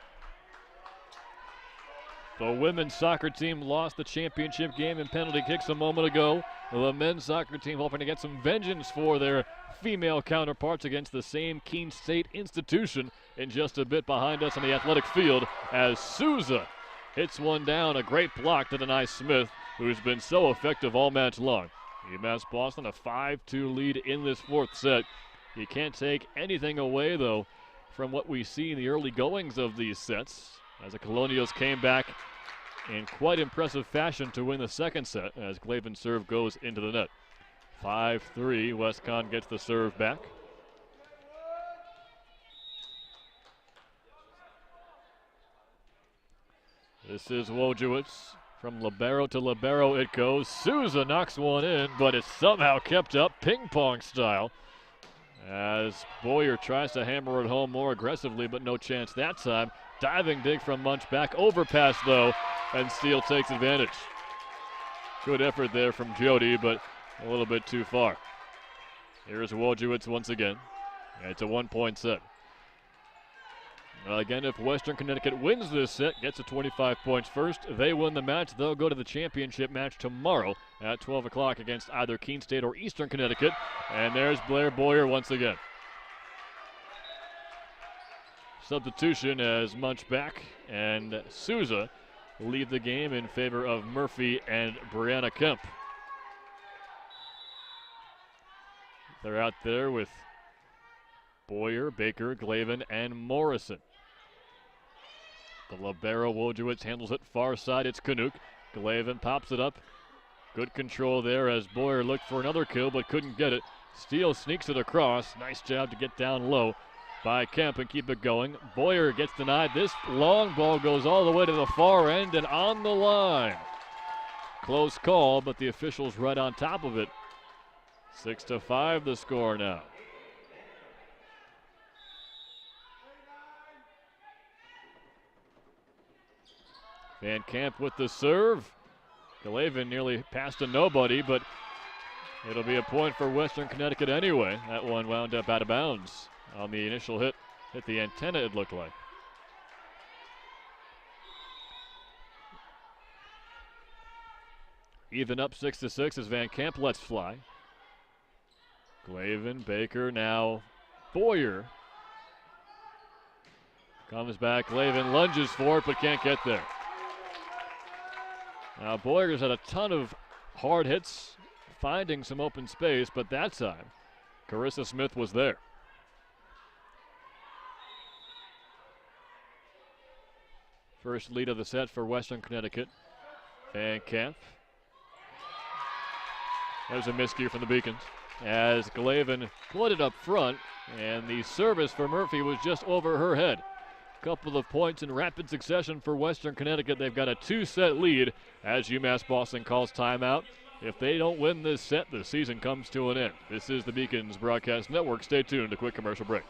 The women's soccer team lost the championship game in penalty kicks a moment ago. The men's soccer team hoping to get some vengeance for their female counterparts against the same Keene State institution in just a bit behind us on the athletic field as Souza hits one down. A great block to deny Smith, who's been so effective all match long. UMass Boston a 5-2 lead in this fourth set. You can't take anything away, though, from what we see in the early goings of these sets, as the Colonials came back in quite impressive fashion to win the second set as Glavin's serve goes into the net. 5-3, West Conn gets the serve back. This is Wojciewicz. From libero to libero it goes. Souza knocks one in, but it's somehow kept up ping-pong style as Boyer tries to hammer it home more aggressively, but no chance that time. Diving dig from Munchback. Overpass, though, and Steele takes advantage. Good effort there from Jody, but a little bit too far. Here's Wojciewicz once again. It's a 1-point set. Again, if Western Connecticut wins this set, gets to 25 points first, they win the match. They'll go to the championship match tomorrow at 12 o'clock against either Keene State or Eastern Connecticut. And there's Blair Boyer once again. Substitution as Munchback and Souza leave the game in favor of Murphy and Brianna Kemp. They're out there with Boyer, Baker, Glavin, and Morrison. The libero, Wojciewicz, handles it far side. It's Canuck. Glavin pops it up. Good control there as Boyer looked for another kill but couldn't get it. Steele sneaks it across. Nice job to get down low by Kemp and keep it going. Boyer gets denied. This long ball goes all the way to the far end and on the line. Close call, but the officials right on top of it. 6-5 the score now. Van Camp with the serve. Glavin nearly passed to nobody, but it'll be a point for Western Connecticut anyway. That one wound up out of bounds on the initial hit. Hit the antenna, it looked like. Even up 6-6 as Van Camp lets fly. Glavin, Baker, now Boyer. Comes back, Glavin lunges for it but can't get there. Now Boyer's had a ton of hard hits, finding some open space, but that time, Carissa Smith was there. First lead of the set for Western Connecticut. Van Camp. There's a miscue from the Beacons as Glavin put it up front, and the service for Murphy was just over her head. Couple of points in rapid succession for Western Connecticut. They've got a 2-set lead as UMass Boston calls timeout. If they don't win this set, the season comes to an end. This is the Beacons Broadcast Network. Stay tuned. A quick commercial break.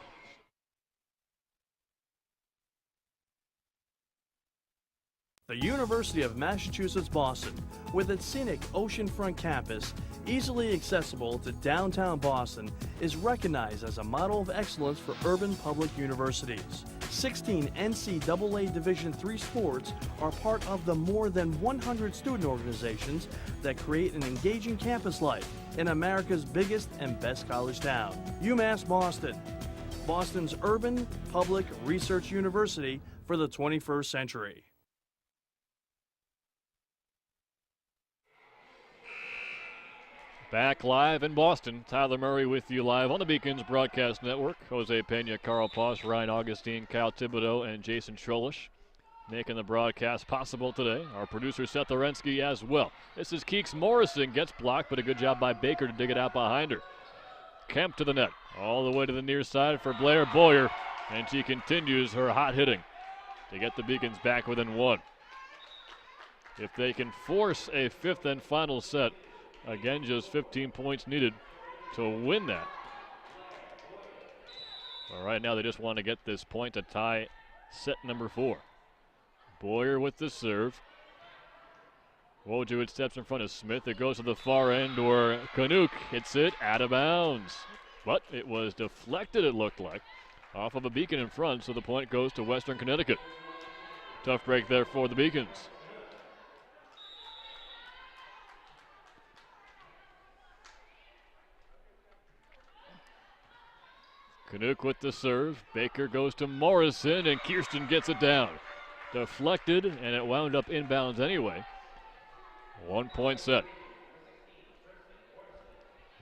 The University of Massachusetts Boston, with its scenic oceanfront campus, easily accessible to downtown Boston, is recognized as a model of excellence for urban public universities. 16 NCAA Division III sports are part of the more than 100 student organizations that create an engaging campus life in America's biggest and best college town. UMass Boston, Boston's urban public research university for the 21st century. Back live in Boston, Tyler Murray with you live on the Beacons Broadcast Network. Jose Pena, Carl Posh, Ryan Augustine, Kyle Thibodeau, and Jason Trolish making the broadcast possible today. Our producer Seth Orensky as well. This is Keeks Morrison, gets blocked, but a good job by Baker to dig it out behind her. Kemp to the net. All the way to the near side for Blair Boyer. And she continues her hot hitting to get the Beacons back within 1. If they can force a 5th and final set, again, just 15 points needed to win that. All right, now they just want to get this point to tie set number 4. Boyer with the serve. Wojciech steps in front of Smith. It goes to the far end, or Canuck hits it out of bounds. But it was deflected, it looked like, off of a Beacon in front, so the point goes to Western Connecticut. Tough break there for the Beacons. Canuck with the serve. Baker goes to Morrison, and Kirsten gets it down. Deflected, and it wound up inbounds anyway. 1 point set.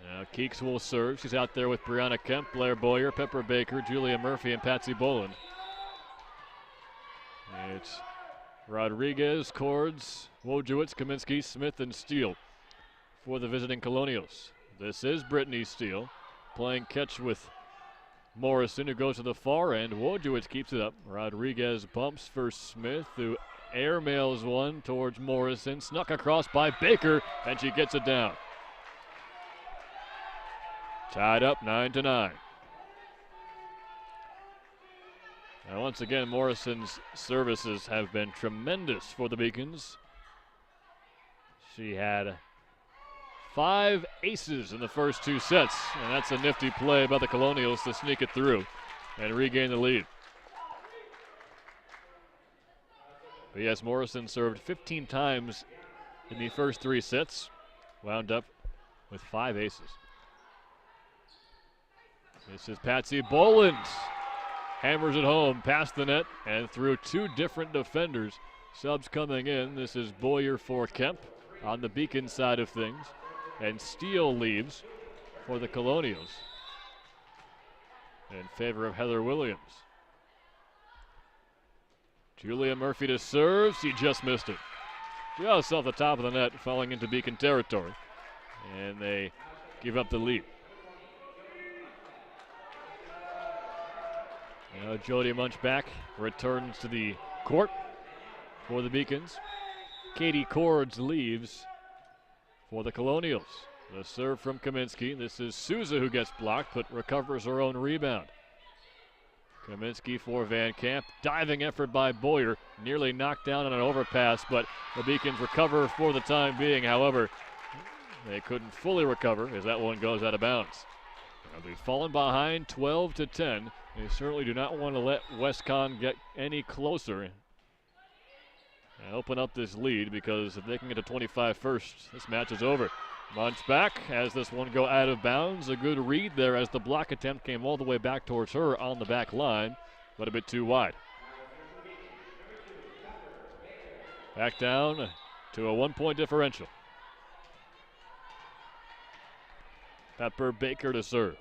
Now Keeks will serve. She's out there with Brianna Kemp, Blair Boyer, Pepper Baker, Julia Murphy, and Patsy Boland. It's Rodriguez, Cords, Wojciech, Kaminsky, Smith, and Steele for the visiting Colonials. This is Brittany Steele playing catch with Morrison, who goes to the far end. Wojciech keeps it up. Rodriguez bumps for Smith, who airmails one towards Morrison. Snuck across by Baker, and she gets it down. Tied up 9-9. Now once again, Morrison's services have been tremendous for the Beacons. She had 5 aces in the first 2 sets, and that's a nifty play by the Colonials to sneak it through and regain the lead. But yes, Morrison served 15 times in the first 3 sets, wound up with 5 aces. This is Patsy Boland. Hammers it home past the net and through 2 different defenders. Subs coming in. This is Boyer for Kemp on the Beacon side of things. And Steele leaves for the Colonials in favor of Heather Williams. Julia Murphy to serve. She just missed it. Just off the top of the net, falling into Beacon territory. And they give up the lead. Now Jody Munchback returns to the court for the Beacons. Katie Cords leaves for the Colonials. The serve from Kaminsky. This is Souza who gets blocked but recovers her own rebound. Kaminsky for Van Camp. Diving effort by Boyer. Nearly knocked down on an overpass, but the Beacons recover for the time being. However, they couldn't fully recover as that one goes out of bounds. Now they've fallen behind 12-10. They certainly do not want to let Conn get any closer and open up this lead, because if they can get to 25 first, this match is over. Munchback has this one go out of bounds. A good read there as the block attempt came all the way back towards her on the back line, but a bit too wide. Back down to a 1-point differential. Pepper Baker to serve.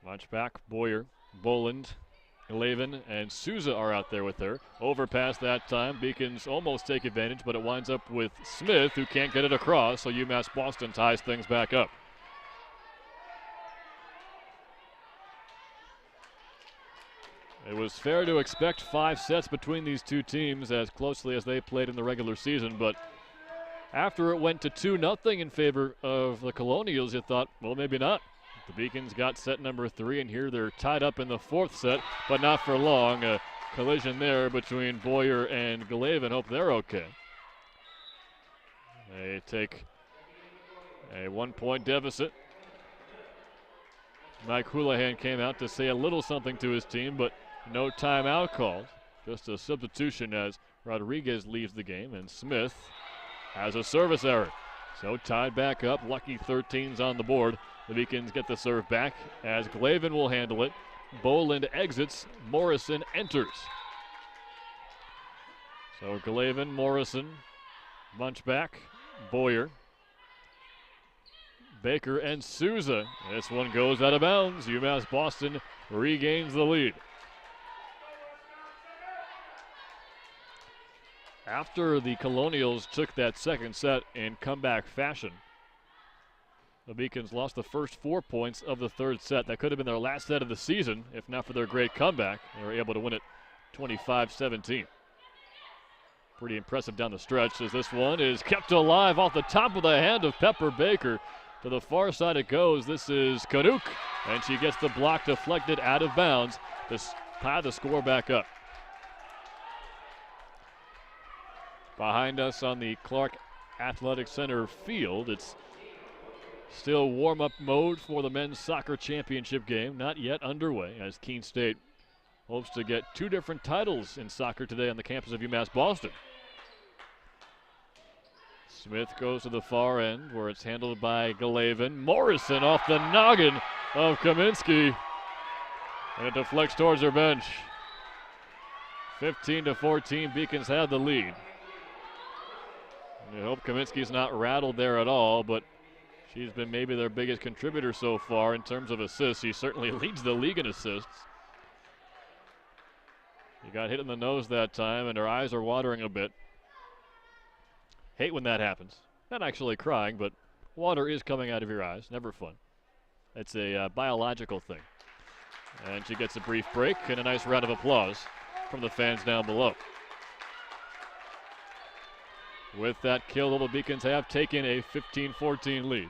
Munchback, Boyer, Boland, Lavin, and Souza are out there with her. Overpass that time. Beacons almost take advantage, but it winds up with Smith, who can't get it across, so UMass Boston ties things back up. It was fair to expect 5 sets between these 2 teams as closely as they played in the regular season, but after it went to 2-0 in favor of the Colonials, you thought, well, maybe not. The Beacons got set number 3, and here they're tied up in the 4th set, but not for long. A collision there between Boyer and Glavin. Hope they're okay. They take a 1-point deficit. Mike Houlihan came out to say a little something to his team, but no timeout called. Just a substitution as Rodriguez leaves the game, and Smith has a service error. So tied back up. Lucky 13's on the board. The Beacons get the serve back as Glavin will handle it. Boland exits. Morrison enters. So Glavin, Morrison, Munchback, Boyer, Baker, and Souza. This one goes out of bounds. UMass Boston regains the lead. After the Colonials took that second set in comeback fashion, The Beacons lost the first 4 points of the third set. That could have been their last set of the season, if not for their great comeback. They were able to win it 25-17. Pretty impressive down the stretch as this one is kept alive off the top of the hand of Pepper Baker. To the far side it goes. This is Conn, and she gets the block deflected out of bounds to tie the score back up. Behind us on the Clark Athletic Center field, it's still warm-up mode for the men's soccer championship game, not yet underway, as Keene State hopes to get 2 different titles in soccer today on the campus of UMass Boston. Smith goes to the far end where it's handled by Galavin. Morrison off the noggin of Kaminsky, and it deflects towards her bench. 15-14, Beacons have the lead. I hope Kaminsky's not rattled there at all, but she's been maybe their biggest contributor so far in terms of assists. She certainly leads the league in assists. She got hit in the nose that time, and her eyes are watering a bit. Hate when that happens. Not actually crying, but water is coming out of your eyes. Never fun. It's a biological thing. And she gets a brief break and a nice round of applause from the fans down below. With that kill, the Beacons have taken a 15-14 lead.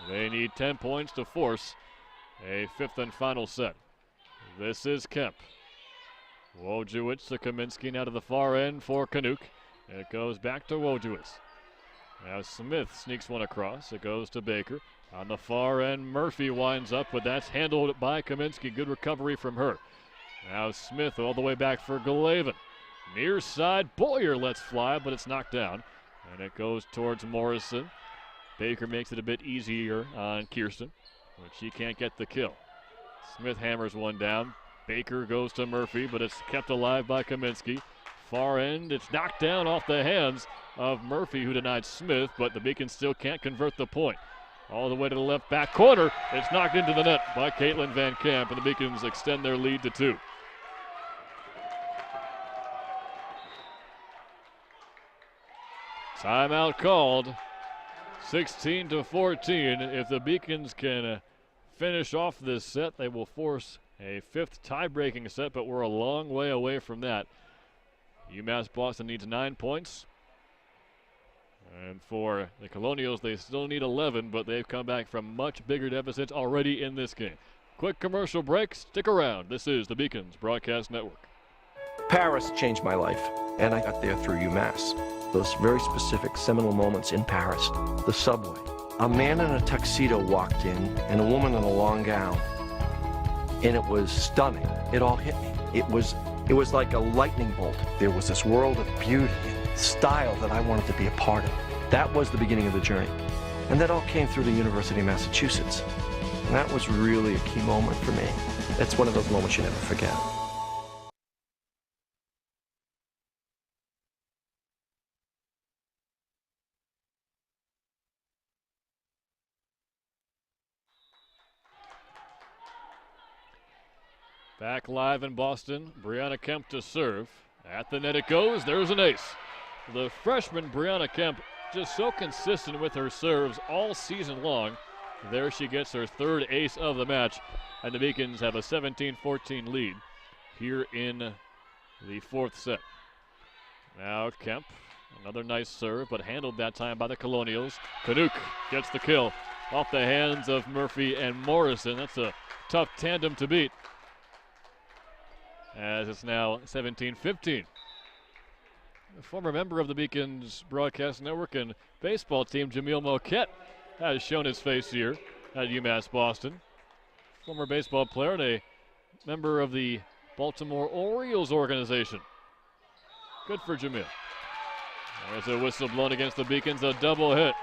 They need 10 points to force a 5th and final set. This is Kemp. Wojciech to Kaminsky now to the far end for Conn. It goes back to Wojciech. Now Smith sneaks one across. It goes to Baker. On the far end, Murphy winds up, but that's handled by Kaminsky. Good recovery from her. Now Smith all the way back for Galavin. Near side, Boyer lets fly, but it's knocked down. And it goes towards Morrison. Baker makes it a bit easier on Kirsten, but she can't get the kill. Smith hammers one down. Baker goes to Murphy, but it's kept alive by Kaminsky. Far end, it's knocked down off the hands of Murphy, who denied Smith, but the Beacons still can't convert the point. All the way to the left back corner. It's knocked into the net by Caitlin Van Camp, and the Beacons extend their lead to 2. Timeout called. 16-14. If the Beacons can finish off this set, they will force a 5th tie-breaking set, but we're a long way away from that. UMass Boston needs 9 points. And for the Colonials, they still need 11, but they've come back from much bigger deficits already in this game. Quick commercial break. Stick around. This is the Beacons Broadcast Network. Paris changed my life, and I got there through UMass. Those very specific seminal moments in Paris. The subway. A man in a tuxedo walked in, and a woman in a long gown. And it was stunning. It all hit me. It was like a lightning bolt. There was this world of beauty and style that I wanted to be a part of. That was the beginning of the journey. And that all came through the University of Massachusetts. And that was really a key moment for me. That's one of those moments you never forget. Back live in Boston, Brianna Kemp to serve. At the net it goes, there's an ace. The freshman Brianna Kemp just so consistent with her serves all season long. There she gets her 3rd ace of the match, and the Beacons have a 17-14 lead here in the 4th set. Now Kemp, another nice serve, but handled that time by the Colonials. Conn gets the kill off the hands of Murphy and Morrison. That's a tough tandem to beat, as it's now 17-15. A former member of the Beacons Broadcast Network and baseball team, Jamil Moquette, has shown his face here at UMass Boston. Former baseball player and a member of the Baltimore Orioles organization. Good for Jamil. There's a whistle blown against the Beacons, a double hit.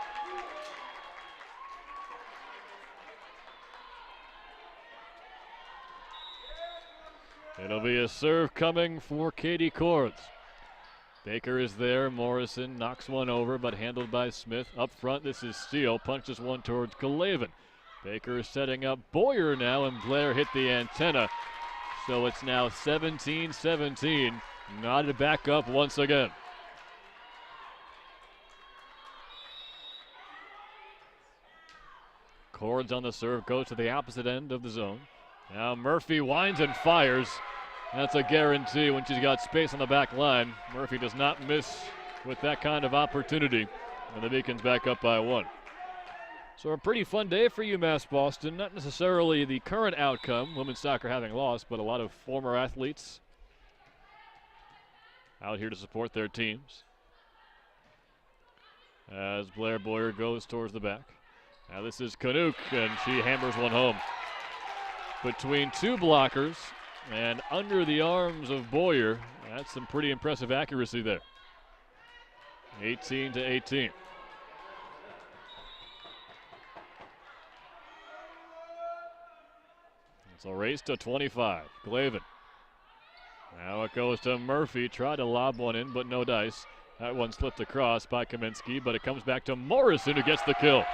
It'll be a serve coming for Katie Cords. Baker is there. Morrison knocks one over, but handled by Smith. Up front, this is Steele. Punches one towards Galavin. Baker is setting up Boyer now, and Blair hit the antenna. So it's now 17-17. Knotted back up once again. Cords on the serve, goes to the opposite end of the zone. Now Murphy winds and fires. That's a guarantee when she's got space on the back line. Murphy does not miss with that kind of opportunity. And the Beacons back up by 1. So a pretty fun day for UMass Boston. Not necessarily the current outcome, women's soccer having lost, but a lot of former athletes out here to support their teams. As Blair Boyer goes towards the back. Now this is Canuck, and she hammers one home. Between two blockers and under the arms of Boyer, that's some pretty impressive accuracy there. 18-18. It's a race to 25. Glavin. Now it goes to Murphy. Tried to lob one in, but no dice. That one slipped across by Kaminsky, but it comes back to Morrison, who gets the kill.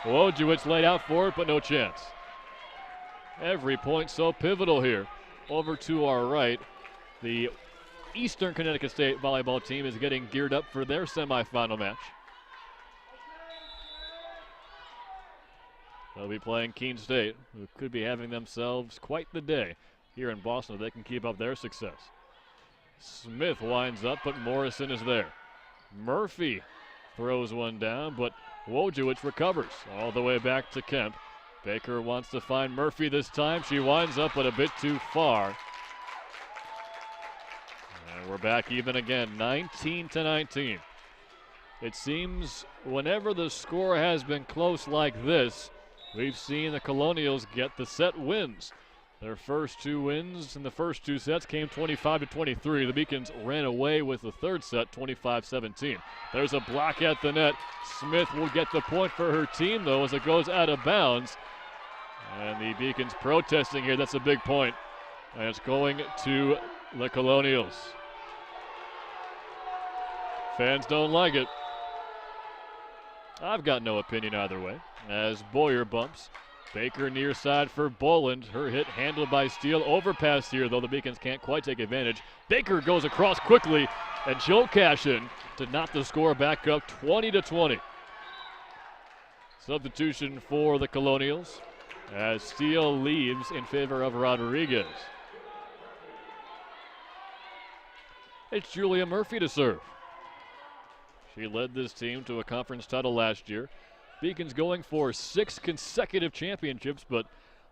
Wojciech laid out for it, but no chance. Every point so pivotal here. Over to our right, the Eastern Connecticut State volleyball team is getting geared up for their semifinal match. They'll be playing Keene State, who could be having themselves quite the day here in Boston if they can keep up their success. Smith winds up, but Morrison is there. Murphy throws one down, but Wojciech recovers all the way back to Kemp. Baker wants to find Murphy this time. She winds up, but a bit too far. And we're back even again, 19-19. It seems whenever the score has been close like this, we've seen the Colonials get the set wins. Their first two wins in the first two sets came 25-23. The Beacons ran away with the third set, 25-17. There's a block at the net. Smith will get the point for her team, though, as it goes out of bounds. And the Beacons protesting here. That's a big point. And it's going to the Colonials. Fans don't like it. I've got no opinion either way. As Boyer bumps. Baker near side for Boland. Her hit handled by Steele. Overpass here, though the Beacons can't quite take advantage. Baker goes across quickly, and she'll cash in to knock the score back up 20-20. Substitution for the Colonials as Steele leaves in favor of Rodriguez. It's Julia Murphy to serve. She led this team to a conference title last year. Beacons going for 6 consecutive championships, but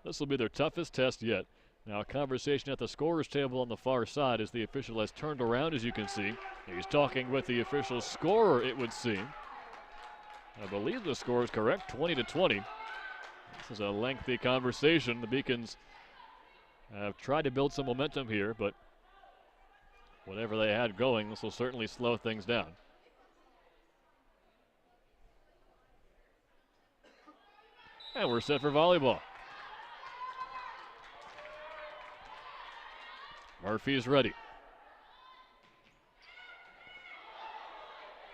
this will be their toughest test yet. Now a conversation at the scorer's table on the far side as the official has turned around, as you can see. He's talking with the official scorer, it would seem. I believe the score is correct, 20-20. This is a lengthy conversation. The Beacons have tried to build some momentum here, but whatever they had going, this will certainly slow things down. And we're set for volleyball. Murphy is ready.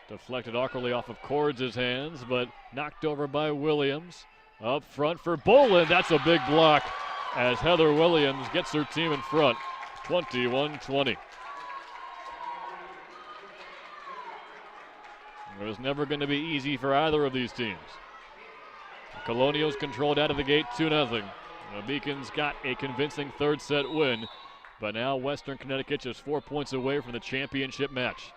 Deflected awkwardly off of Cords' hands, but knocked over by Williams. Up front for Boland. That's a big block as Heather Williams gets her team in front. 21-20. It was never going to be easy for either of these teams. The Colonials controlled out of the gate 2-0. The Beacons got a convincing third set win, but now Western Connecticut just 4 points away from the championship match.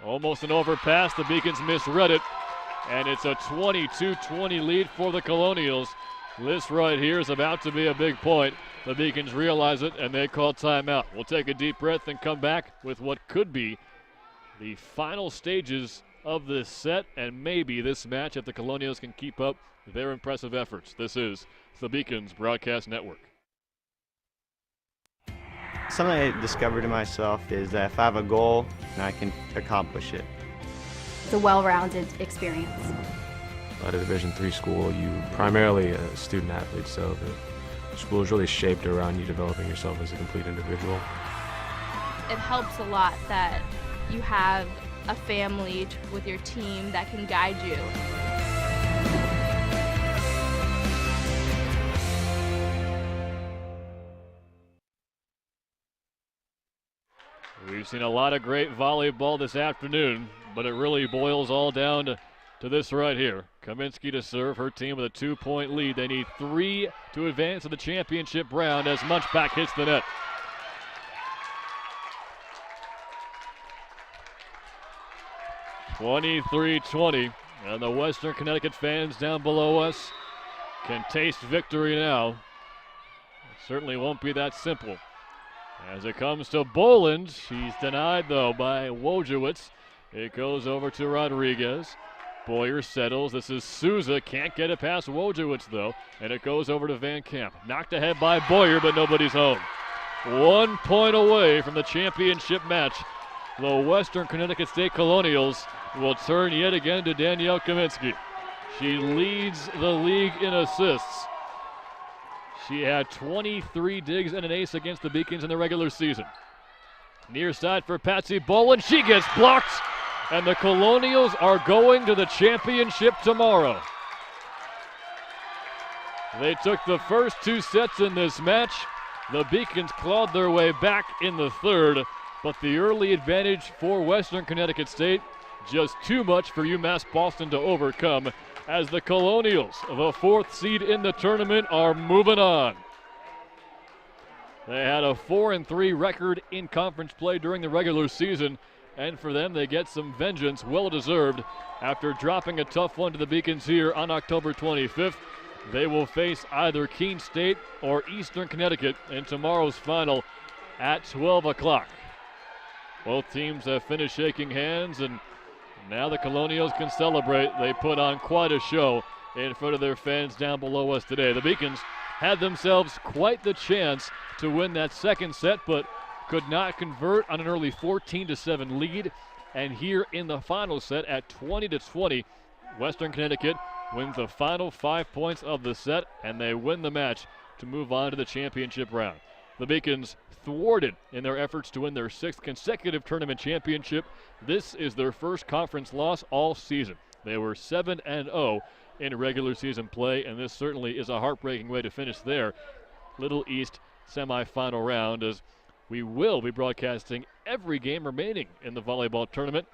Almost an overpass. The Beacons misread it, and it's a 22-20 lead for the Colonials. This right here is about to be a big point. The Beacons realize it, and they call timeout. We'll take a deep breath and come back with what could be the final stages of this set and maybe this match if the Colonials can keep up their impressive efforts. This is the Beacons Broadcast Network. Something I discovered in myself is that if I have a goal, I can accomplish it. It's a well-rounded experience. At a Division III school, you primarily a student athlete, so the school is really shaped around you developing yourself as a complete individual. It helps a lot that you have a family with your team that can guide you. We've seen a lot of great volleyball this afternoon, but it really boils all down to this right here. Kaminsky to serve, her team with a 2-point lead. They need 3 to advance to the championship round as Munchback hits the net. (23-20), and the Western Connecticut fans down below us can taste victory now. It certainly won't be that simple. As it comes to Boland, she's denied though by Wojciech. It goes over to Rodriguez. Boyer settles. This is Souza. Can't get it past Wojciech though. And it goes over to Van Camp. Knocked ahead by Boyer, but nobody's home. 1 point away from the championship match. The Western Connecticut State Colonials will turn yet again to Danielle Kaminsky. She leads the league in assists. She had 23 digs and an ace against the Beacons in the regular season. Near side for Patsy Boland. She gets blocked, and the Colonials are going to the championship tomorrow. They took the first 2 sets in this match. The Beacons clawed their way back in the third, but the early advantage for Western Connecticut State, just too much for UMass Boston to overcome, as the Colonials, the 4th seed in the tournament, are moving on. They had a 4-3 record in conference play during the regular season, and for them, they get some vengeance, well-deserved, after dropping a tough one to the Beacons here on October 25th. They will face either Keene State or Eastern Connecticut in tomorrow's final at 12 o'clock. Both teams have finished shaking hands, and now the Colonials can celebrate. They put on quite a show in front of their fans down below us today. The Beacons had themselves quite the chance to win that second set, but could not convert on an early 14-7 lead. And here in the final set at 20-20, Western Connecticut wins the final 5 points of the set, and they win the match to move on to the championship round. The Beacons thwarted in their efforts to win their 6th consecutive tournament championship. This is their first conference loss all season. They were 7-0 in regular season play, and this certainly is a heartbreaking way to finish their Little East semifinal round, as we will be broadcasting every game remaining in the volleyball tournament.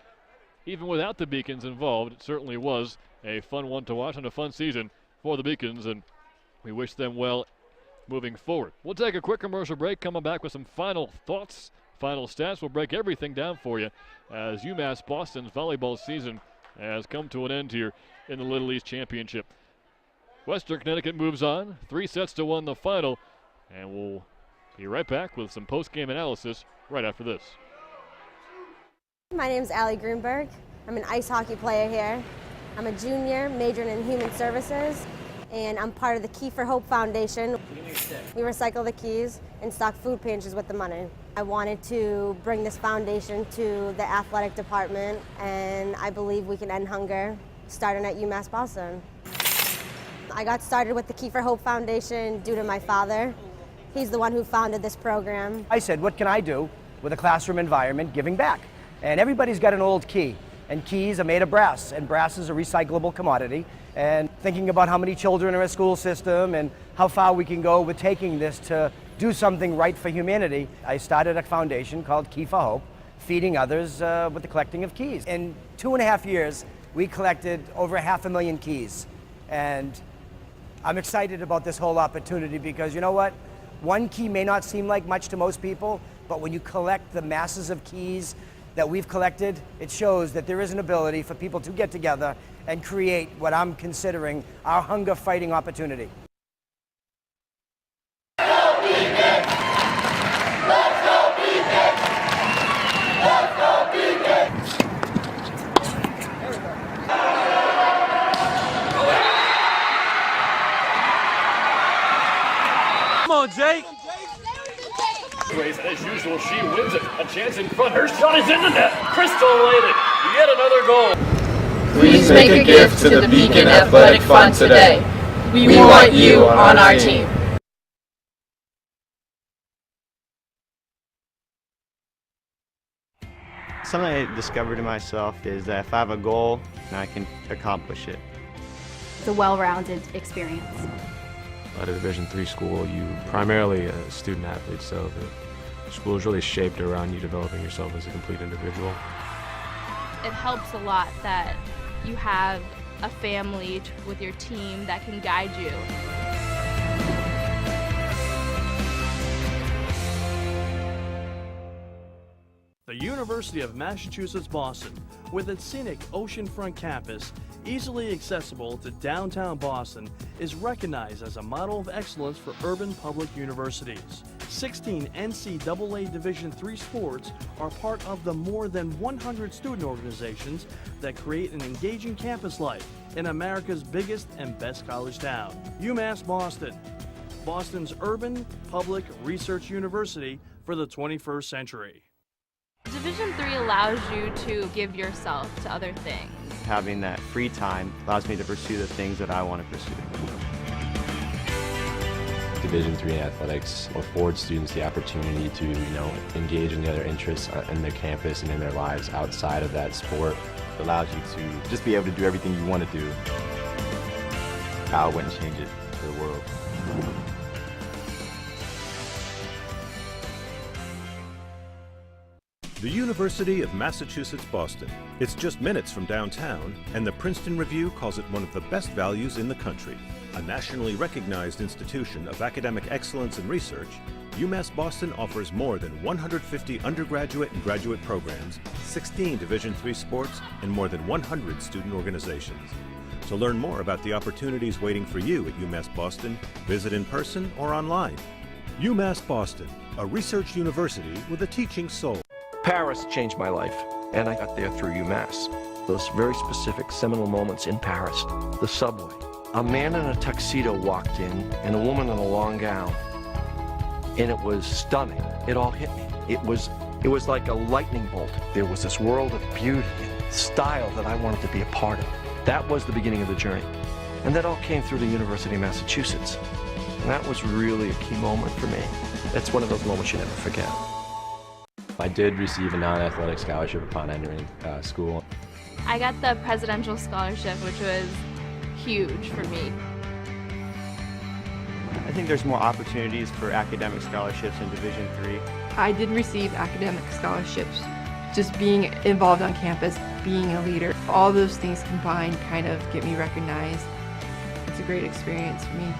Even without the Beacons involved, it certainly was a fun one to watch and a fun season for the Beacons, and we wish them well moving forward. We'll take a quick commercial break, coming back with some final thoughts, final stats. We'll break everything down for you as UMass Boston's volleyball season has come to an end here in the Little East Championship. Western Connecticut moves on, 3-1 the final, and we'll be right back with some post-game analysis right after this. My name's Allie Greenberg. I'm an ice hockey player here. I'm a junior, majoring in human services, and I'm part of the Key for Hope Foundation. We recycle the keys and stock food pantries with the money. I wanted to bring this foundation to the athletic department, and I believe we can end hunger starting at UMass Boston. I got started with the Key for Hope Foundation due to my father. He's the one who founded this program. I said, what can I do with a classroom environment giving back? And everybody's got an old key, and keys are made of brass, and brass is a recyclable commodity. And thinking about how many children are in a school system and how far we can go with taking this to do something right for humanity, I started a foundation called Key for Hope, feeding others with the collecting of keys. In 2.5 years, we collected over 500,000 keys. And I'm excited about this whole opportunity because you know what? One key may not seem like much to most people, but when you collect the masses of keys that we've collected, it shows that there is an ability for people to get together and create what I'm considering our hunger fighting opportunity. Let's go Beacons! Let's go Beacons! Let's go Beacons! Come on, Jake! As usual, she wins it. A chance in front. Her shot is in the net. Crystal laid it. Yet another goal. Please make a gift to the Beacon Athletic Fund today. We want you on our team. Something I discovered in myself is that if I have a goal, I can accomplish it. It's a well-rounded experience. At a Division III school, you primarily a student athlete, so the school is really shaped around you developing yourself as a complete individual. It helps a lot that you have a family with your team that can guide you. The University of Massachusetts Boston, with its scenic oceanfront campus, easily accessible to downtown Boston, is recognized as a model of excellence for urban public universities. 16 NCAA Division III sports are part of the more than 100 student organizations that create an engaging campus life in America's biggest and best college town. UMass Boston, Boston's urban public research university for the 21st century. Division III allows you to give yourself to other things. Having that free time allows me to pursue the things that I want to pursue. Division III athletics affords students the opportunity to, engage in the other interests in the campus and in their lives outside of that sport. It allows you to just be able to do everything you want to do. I wouldn't change it for the world. The University of Massachusetts Boston. It's just minutes from downtown, and the Princeton Review calls it one of the best values in the country. A nationally recognized institution of academic excellence and research, UMass Boston offers more than 150 undergraduate and graduate programs, 16 Division III sports, and more than 100 student organizations. To learn more about the opportunities waiting for you at UMass Boston, visit in person or online. UMass Boston, a research university with a teaching soul. Paris changed my life, and I got there through UMass. Those very specific seminal moments in Paris, the subway. A man in a tuxedo walked in, and a woman in a long gown, and it was stunning. It all hit me. It was like a lightning bolt. There was this world of beauty and style that I wanted to be a part of. That was the beginning of the journey, and that all came through the University of Massachusetts, and that was really a key moment for me. That's one of those moments you never forget. I did receive a non-athletic scholarship upon entering school. I got the presidential scholarship, which was huge for me. I think there's more opportunities for academic scholarships in Division III. I did receive academic scholarships. Just being involved on campus, being a leader, all those things combined kind of get me recognized. It's a great experience for me.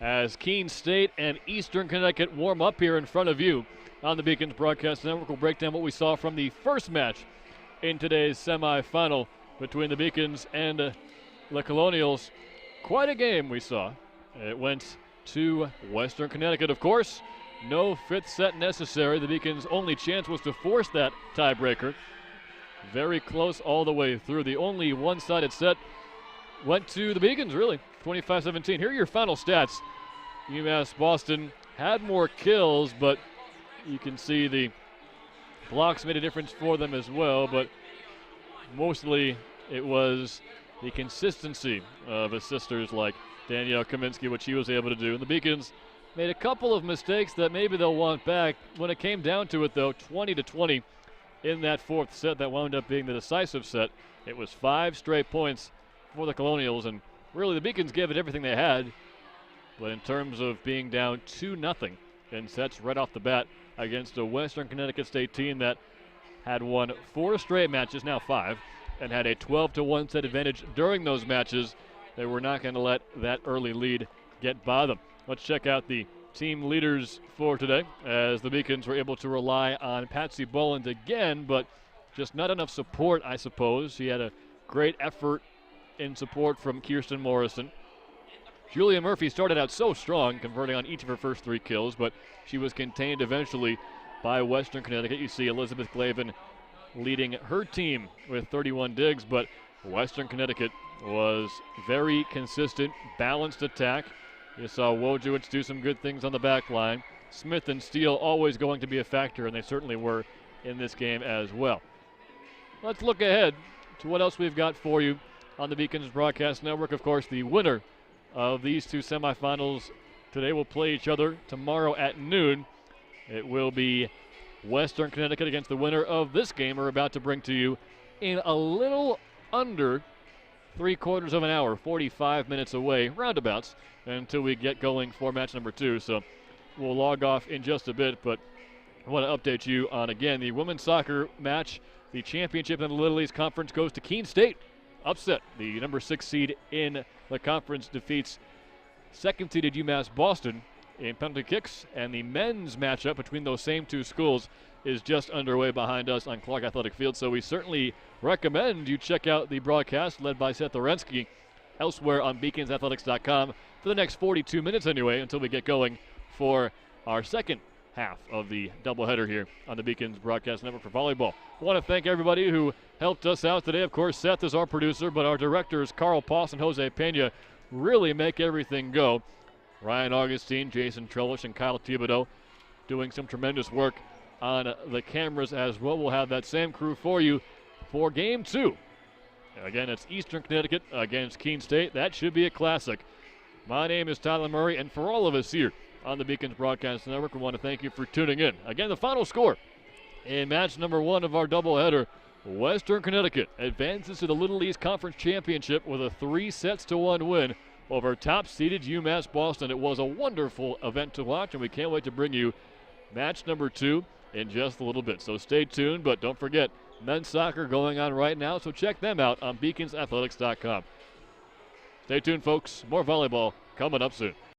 As Keene State and Eastern Connecticut warm up here in front of you on the Beacons Broadcast Network, we'll break down what we saw from the first match in today's semifinal between the Beacons and the Colonials. Quite a game we saw. It went to Western Connecticut, of course. No fifth set necessary. The Beacons' only chance was to force that tiebreaker. Very close all the way through. The only one-sided set went to the Beacons, really, 25-17. Here are your final stats. UMass Boston had more kills, but you can see the blocks made a difference for them as well, but mostly it was the consistency of assisters like Danielle Kaminsky, what she was able to do. And the Beacons made a couple of mistakes that maybe they'll want back. When it came down to it, though, 20-20 in that fourth set that wound up being the decisive set. It was 5 straight points for the Colonials, and really the Beacons gave it everything they had. But in terms of being down 2-0 in sets right off the bat against a Western Connecticut State team that had won 4 straight matches, now 5, and had a 12-1 set advantage during those matches, they were not going to let that early lead get by them. Let's check out the team leaders for today, as the Beacons were able to rely on Patsy Boland again, but just not enough support, I suppose. She had a great effort in support from Kirsten Morrison. Julia Murphy started out so strong, converting on each of her first 3 kills, but she was contained eventually by Western Connecticut. You see Elizabeth Glavin leading her team with 31 digs, but Western Connecticut was very consistent, balanced attack. You saw Wojciech do some good things on the back line. Smith and Steele always going to be a factor, and they certainly were in this game as well. Let's look ahead to what else we've got for you on the Beacons Broadcast Network. Of course, the winner of these 2 semifinals today will play each other tomorrow at noon. It will be Western Connecticut against the winner of this game we're about to bring to you in a little under 3/4 of an hour, 45 minutes away, roundabouts, until we get going for match number 2. So we'll log off in just a bit, but I want to update you on, again, the women's soccer match. The championship in the Little East Conference goes to Keene State. Upset. The number 6 seed in the conference defeats 2nd seeded UMass Boston in penalty kicks, and the men's matchup between those same 2 schools is just underway behind us on Clark Athletic Field. So we certainly recommend you check out the broadcast led by Seth Orensky elsewhere on beaconsathletics.com for the next 42 minutes anyway, until we get going for our second half of the doubleheader here on the Beacons Broadcast Network for volleyball. I want to thank everybody who helped us out today. Of course, Seth is our producer, but our directors, Carl Poss and Jose Pena, really make everything go. Ryan Augustine, Jason Trellish, and Kyle Thibodeau doing some tremendous work on the cameras as well. We'll have that same crew for you for Game 2. Again, it's Eastern Connecticut against Keene State. That should be a classic. My name is Tyler Murray, and for all of us here on the Beacons Broadcast Network, we want to thank you for tuning in. Again, the final score in match number 1 of our doubleheader: Western Connecticut advances to the Little East Conference Championship with a 3-1 win over top-seeded UMass Boston. It was a wonderful event to watch, and we can't wait to bring you match number 2 in just a little bit. So stay tuned, but don't forget, men's soccer going on right now, so check them out on beaconsathletics.com. Stay tuned, folks. More volleyball coming up soon.